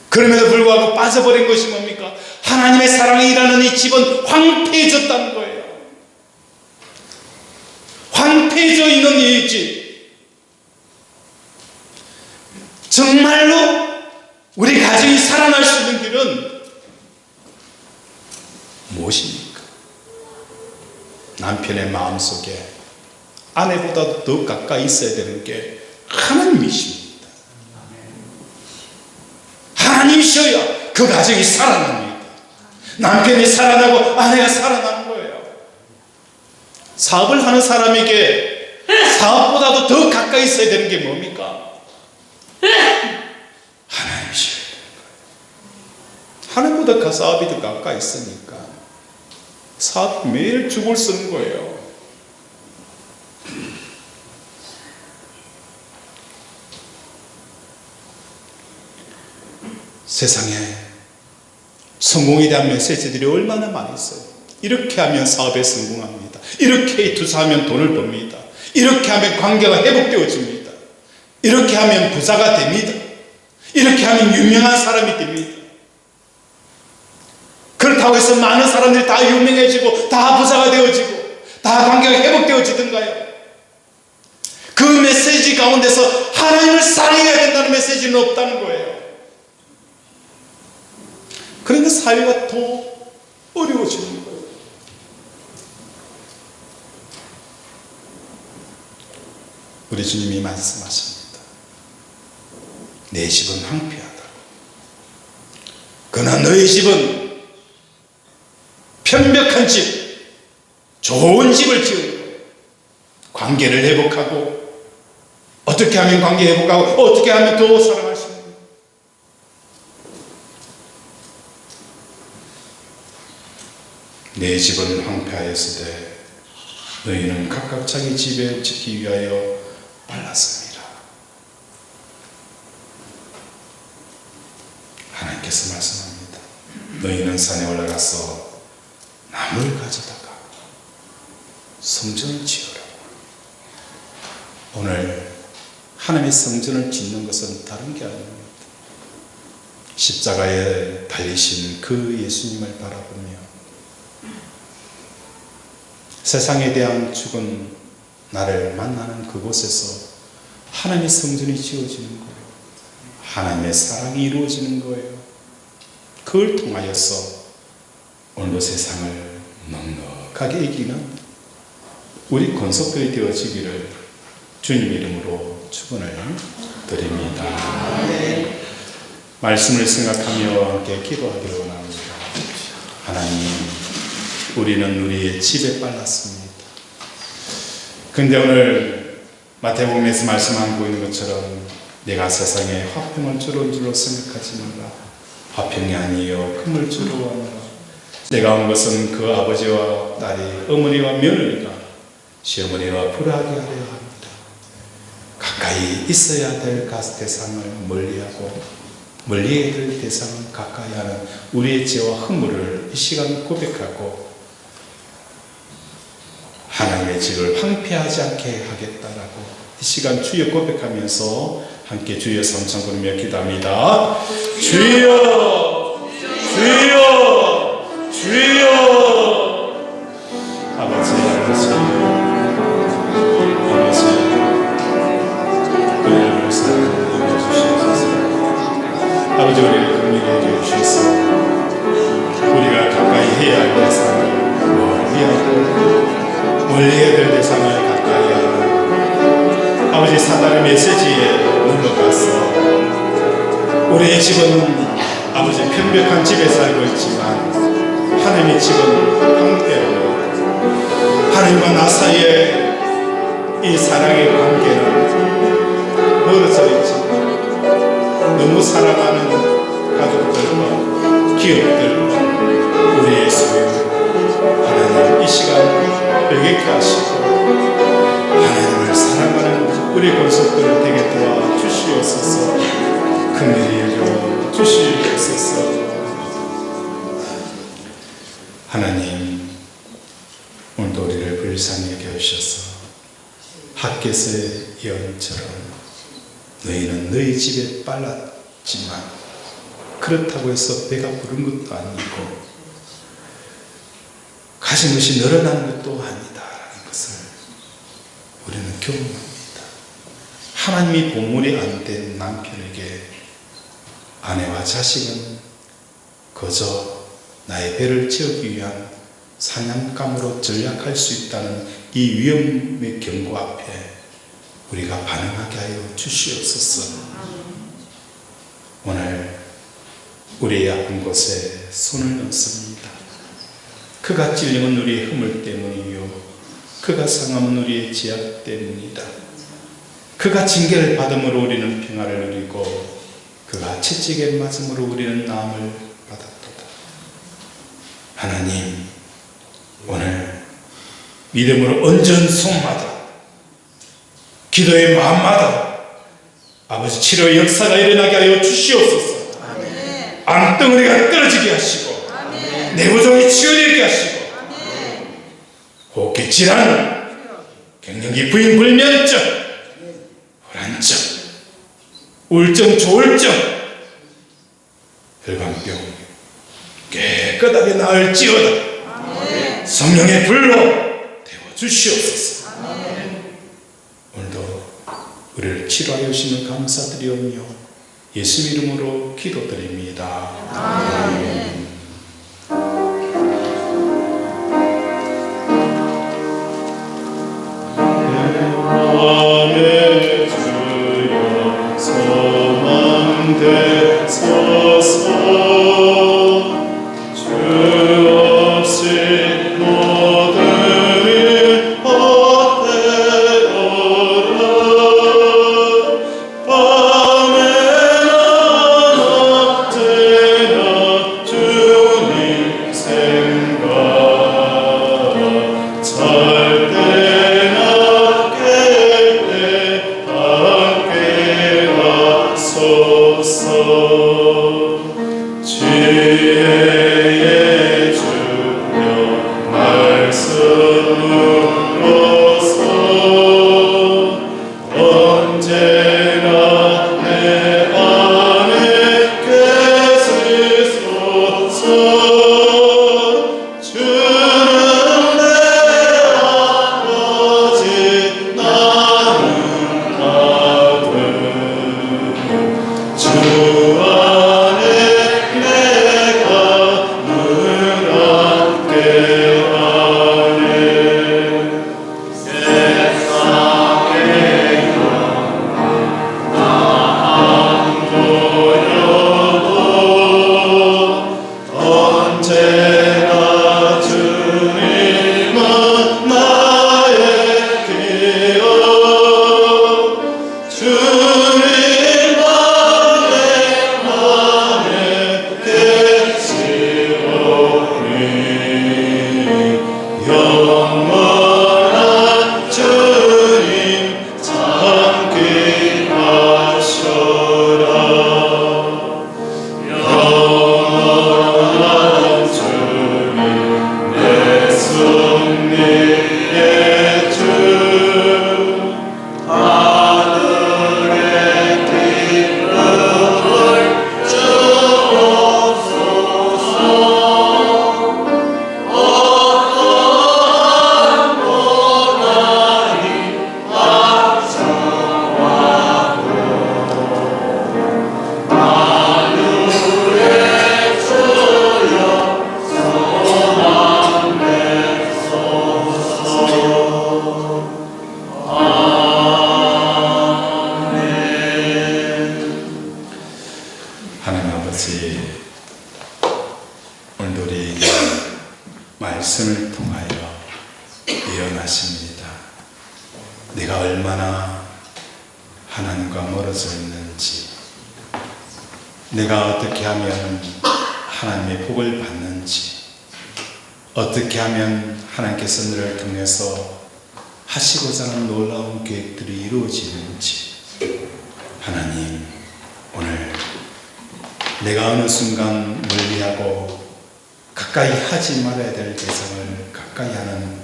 그럼에도 불구하고 빠져버린 것이 뭡니까? 하나님의 사랑이 일하는 이 집은 황폐해졌다는 거예요. 황폐해져 있는 이 집, 정말로 우리 가정이 살아날 수 있는 길은 무엇입니까? 남편의 마음속에 아내보다도 더 가까이 있어야 되는 게 하나님이십니다. 하나님이셔야 그 가정이 살아납니다. 남편이 살아나고 아내가 살아나는 거예요. 사업을 하는 사람에게 사업보다도 더 가까이 있어야 되는 게 뭡니까? 하나님이셔야 되는 거예요. 하나님보다 그 사업이 더 가까이 있으니까 사업 매일 죽을 쓰는 거예요. 세상에 성공에 대한 메시지들이 얼마나 많이 있어요. 이렇게 하면 사업에 성공합니다. 이렇게 투자하면 돈을 법니다. 이렇게 하면 관계가 회복되어집니다. 이렇게 하면 부자가 됩니다. 이렇게 하면 유명한 사람이 됩니다. 그렇다고 해서 많은 사람들이 다 유명해지고 다 부자가 되어지고 다 관계가 회복되어지던가요? 그 메시지 가운데서 하나님을 사랑해야 된다는 메시지는 없다는 거예요. 그러니까 사회가 더 어려워지는 거예요. 우리 주님이 말씀하십니다. 내 집은 황폐하다. 그러나 너희 집은 편벽한 집, 좋은 집을 지은 거예요. 관계를 회복하고 어떻게 하면 관계 회복하고 어떻게 하면 더 사랑할 수 있는 내 집은 황폐하였으되 너희는 각각 자기 집에 지키기 위하여 빨랐습니다. 하나님께서 말씀합니다. 너희는 산에 올라가서 나무를 가져다가 성전을 지으라고. 오늘 하나님의 성전을 짓는 것은 다른 게 아닙니다. 십자가에 달리신 그 예수님을 바라보며 세상에 대한 죽은 나를 만나는 그곳에서 하나님의 성전이 지어지는 거예요. 하나님의 사랑이 이루어지는 거예요. 그걸 통하여서 오늘도 세상을 넉넉하게 이기는 우리 권속들이 되어지기를 주님 이름으로 축원을 드립니다. 말씀을 생각하며 함께 기도하기를 원합니다. 하나님, 우리는 우리의 집에 빨랐습니다. 근데 오늘 마태복음에서 말씀하고 있는 것처럼 내가 세상에 화평을 주러온 줄로 생각하지 말라. 화평이 아니요 금을 주러 왔노라. 내가 온 것은 그 아버지와 딸이, 어머니와 며느리가 시어머니와 불화하게 하려 합니다. 가까이 있어야 될 대상을 멀리하고 멀리해야 될 대상을 가까이 하는 우리의 죄와 허물을 이 시간 고백하고 하나님의 집을 황폐하지 않게 하겠다라고 이 시간 주여 고백하면서 함께 주여 삼창 부르며 기도합니다. 주여, 주여, 주여. 아버지, 아버지, 아버지, 우리를 사랑해 주시옵소서. 아버지, 우리를 긍휼히 주셔서 우리가 가까이 해야 할 대상을 멀리하고 멀리해야 될 대상을 가까이 하는 아버지 사단의 메시지에 넘어가서 우리의 집은 아버지 편벽한 집에 살고 있지만 하나님의 집은 황폐하고 하나님과 나 사이에 이 사랑의 관계는 멀어져 있지만 너무 사랑하는 가족들과 기업들과 우리의 소유 하나님 이 시간 배겠게 하시고 하나님을 사랑하는 우리 권속들 되게 도와주시옵소서. 긍휼히 여겨 주시옵소서. 하나님, 오늘도 우리를 불쌍히 여겨주셔서 핫겟의 예언처럼 너희는 너희 집에 빨랐지만 그렇다고 해서 배가 부른 것도 아니고 가진 것이 늘어나는 것도 아니다라는 것을 우리는 경험합니다. 하나님이 본물이 안 된 남편에게 아내와 자식은 거저 나의 배를 채우기 위한 사냥감으로 전략할 수 있다는 이 위험의 경고 앞에 우리가 반응하게 하여 주시옵소서. 오늘 우리의 아픈 곳에 손을 넣습니다. 그가 찔림은 우리의 허물 때문이요 그가 상함은 우리의 죄악 때문이다. 그가 징계를 받음으로 우리는 평화를 누리고 그가 채찍에 맞음으로 우리는 나음을 받았도다. 하나님, 오늘 믿음으로 언전 손마다 기도의 마음마다 아버지 치료의 역사가 일어나게 하여 주시옵소서. 암덩어리가 떨어지게 하시고 내부종이 치유되게 하시고 호흡기 질환, 갱년기 부인 불면증, 불안증, 우울증, 조울증, 혈관병 깨끗이 깨끗하게 나을지어다. 성령의 불로 태워주시옵소서. 오늘도 우리를 치료하여 주시는 감사드리오며 예수 이름으로 기도드립니다. 아멘. 마음의 주여 소망 되소서. 주 없이 모든 일 헛되도다. 밤에나 낮에나 주님 생각 잘 때나 깰 때 함께 하소서. 지혜의 주여 말씀으로서 언제나 내 안에 계시소서. 주는 내 아버지 나는 아들. 주 안에 내가 늘 함께하네. 세상의 영광 나 보여도 언제나 주님은 나의 기억. 주님만 내 맘에 계시오니 영원한 주님 참기 하셔라. 영원한 주님 내 승리의 주. 하늘의 기쁨을 주옵소서. 어떠한 고난이 앞서와도 하늘의 주여 소망 내소서. 하나님 아버지, 오늘도 우리에게 말씀을 통하여 예언하십니다. 내가 얼마나 하나님과 멀어져 있는지, 내가 어떻게 하면 하나님의 복을 받는지, 어떻게 하면 하나님께서 너를 통해서 하시고자 하는 놀라운 계획들이 이루어지는지. 하나님, 오늘 내가 어느 순간 멀리하고 가까이 하지 말아야 될 대상을 가까이 하는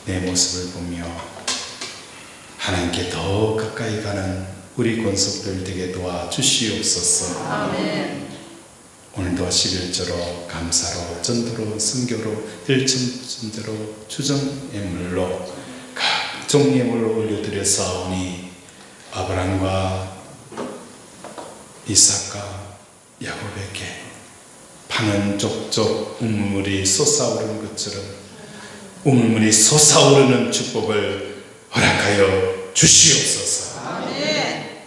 내 모습을 보며 하나님께 더 가까이 가는 우리 권속들 되게 도와주시옵소서. 아멘. 오늘도 11조로 감사로 전도로 선교로 일천전대로 주정예물로 각종 예물로 올려드렸사오니 아브람과 이삭과 야곱에게 파는 족족 우물물이 솟아오르는 것처럼 우물물이 솟아오르는 축복을 허락하여 주시옵소서. 아멘.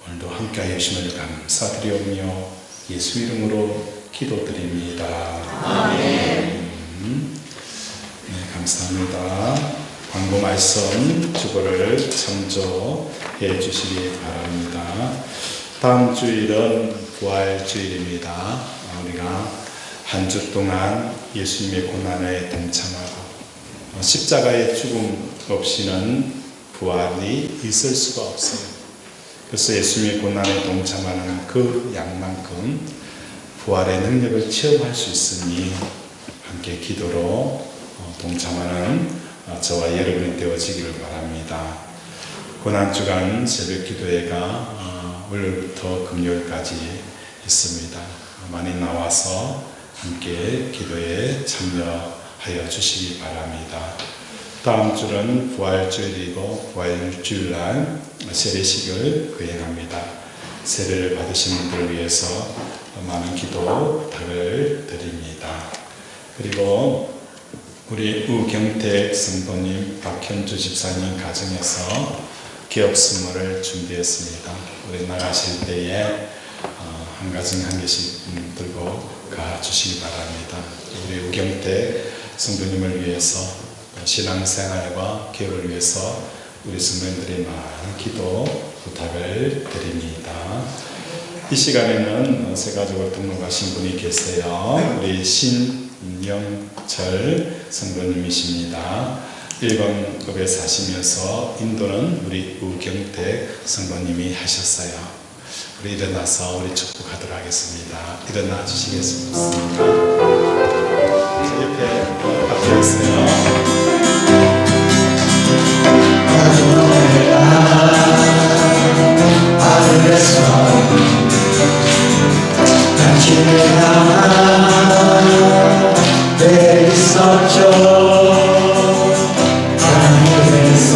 오늘도 함께하여 주심을 감사드리오며 예수 이름으로 기도드립니다. 아멘. 네, 감사합니다. 광고 말씀 주보를 참조해 주시기 바랍니다. 다음 주일은 부활주일입니다. 우리가 한 주 동안 예수님의 고난에 동참하고 십자가의 죽음 없이는 부활이 있을 수가 없어요. 그래서 예수님의 고난에 동참하는 그 양만큼 부활의 능력을 체험할 수 있으니 함께 기도로 동참하는 저와 여러분이 되어지기를 바랍니다. 고난주간 새벽기도회가 월요일부터 금요일까지 있습니다. 많이 나와서 함께 기도에 참여하여 주시기 바랍니다. 다음 주는 부활주일이고 부활주일날 세례식을 거행합니다. 세례를 받으신 분들을 위해서 많은 기도 부탁을 드립니다. 그리고 우리 우경택 성도님, 박현주 집사님 가정에서 기업 선물을 준비했습니다. 우리 나가실 때에 한 가정 한 개씩 들고 가주시기 바랍니다. 우리 우경택 성도님을 위해서 신앙생활과 기업을 위해서 우리 성도님들이 많은 기도 부탁을 드립니다. 이 시간에는 새 가족을 등록하신 분이 계세요. 우리 신영철 성도님이십니다. 일본급에 사시면서 인도는 우리 우경택 성도님이 하셨어요. 우리 일어나서 우리 축복하도록 하겠습니다. 일어나 주시겠습니까? 옆에 앞에 하늘에서 당신을 향한 있었죠. 하늘에서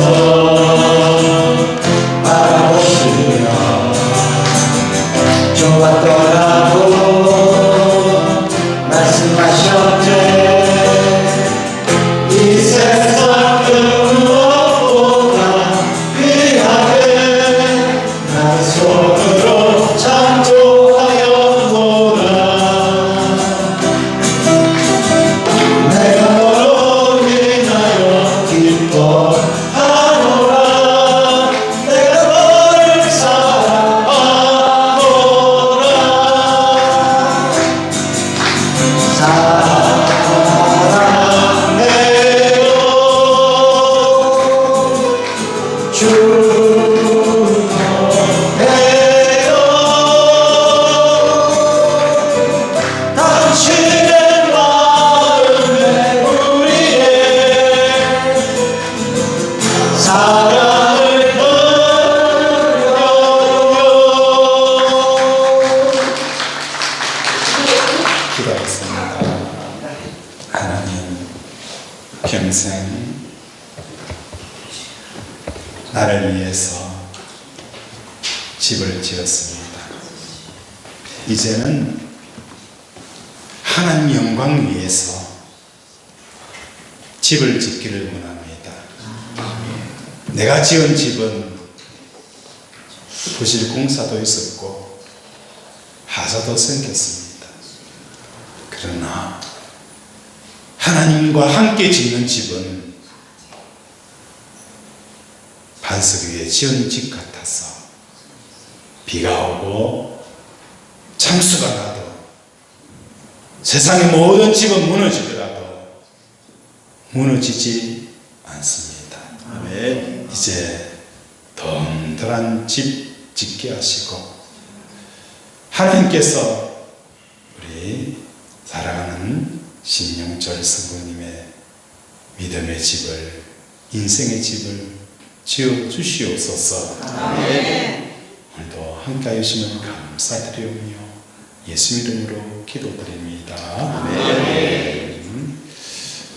바라보시며 좋았더라고 말씀하셨네. 이 세상 그 무엇보다 귀하게 난 손으로 창조하였노라. 내가 너로 인하여 기뻐하노라. 내가 너를 사랑하노라. 사랑해요 주노해요. 당신의 마음에 우리의 사랑을 드려요. 기도하겠습니다. 하나님, 평생 나를 위해서 집을 지었습니다. 이제는 하나님 영광 위해서 집을 짓기를 원합니다. 내가 지은 집은 부실 공사도 있었고 하자도 생겼습니다. 그러나 하나님과 함께 짓는 집은 반석 위에 지은 집 같아서 비가 오고 창수가 나도 세상의 모든 집은 무너지더라도 무너지지 않습니다. 아멘. 이제 든든한 집 짓게 하시고 하나님께서 우리 사랑하는 신영철 성도님의 믿음의 집을, 인생의 집을 지어 주시옵소서. 아멘. 오늘도 함께 하시면 감사드리오며 예수 이름으로 기도드립니다. 아멘.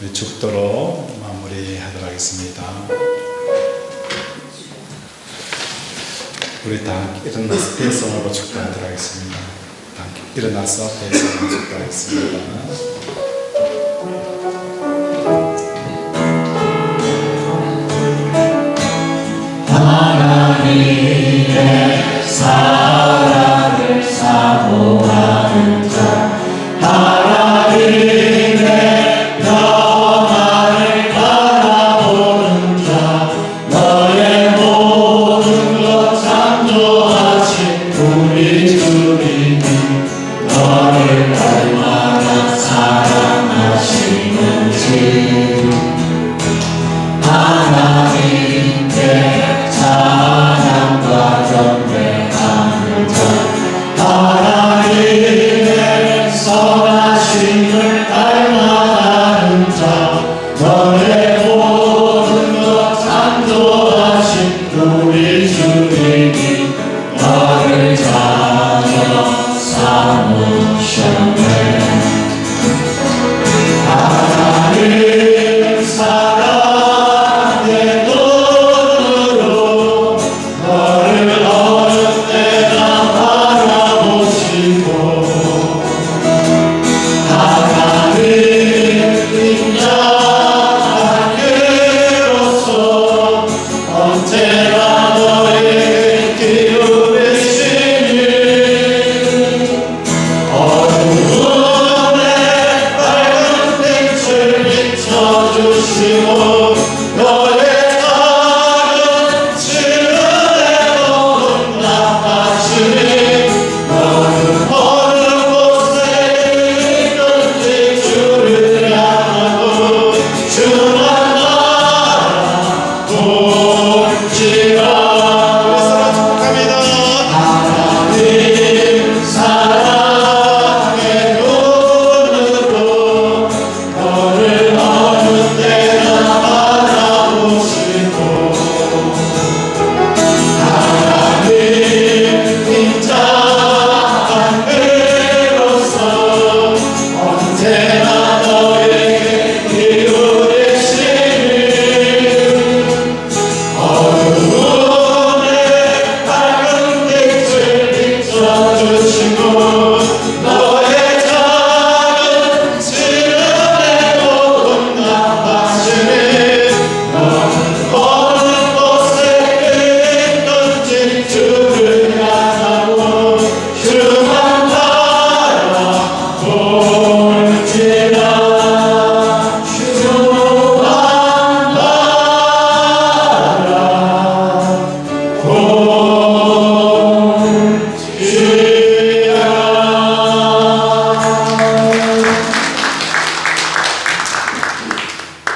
우리 축도로 마무리하도록 하겠습니다. 우리 다 함께 일어나서 대성으로 축도하도록 하겠습니다. 다 함께 일어나서 대성으로 축도하겠습니다. 하나님의 사랑을 사모하는 자, 하나님의 평안을 바라보는 자, 너의 모든 것 창조하신 우리 주님이 너를 얼마나 사랑하는지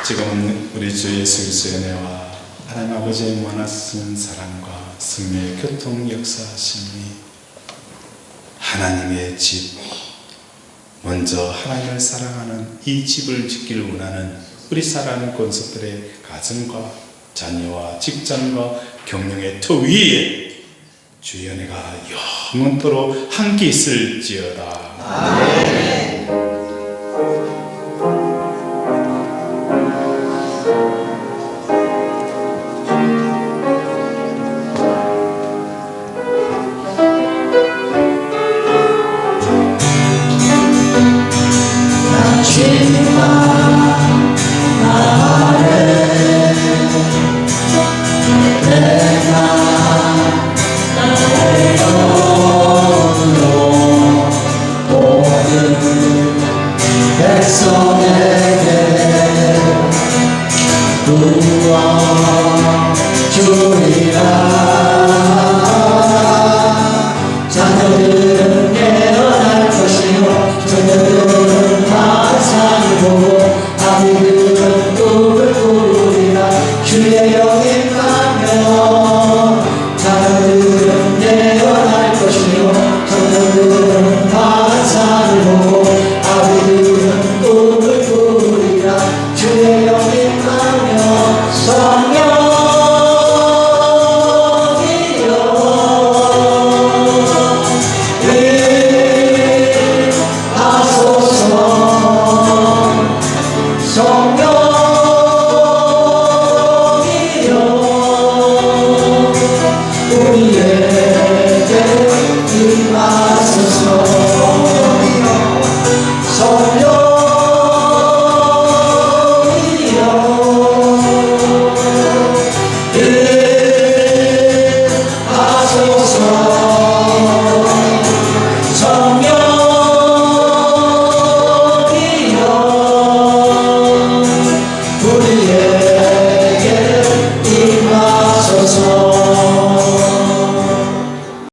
지금은 우리 주 예수 그리스도의 은혜와 하나님 아버지의 무한하신 사랑과 성령의 교통 역사하심이 하나님의 집, 먼저 하나님을 사랑하는 이 집을 짓기를 원하는 우리 사랑하는 권속들의 가정과 자녀와 직장과 경영의 터 위에 주의 은혜가 영원토록 함께 있을지어다. 아멘. 백성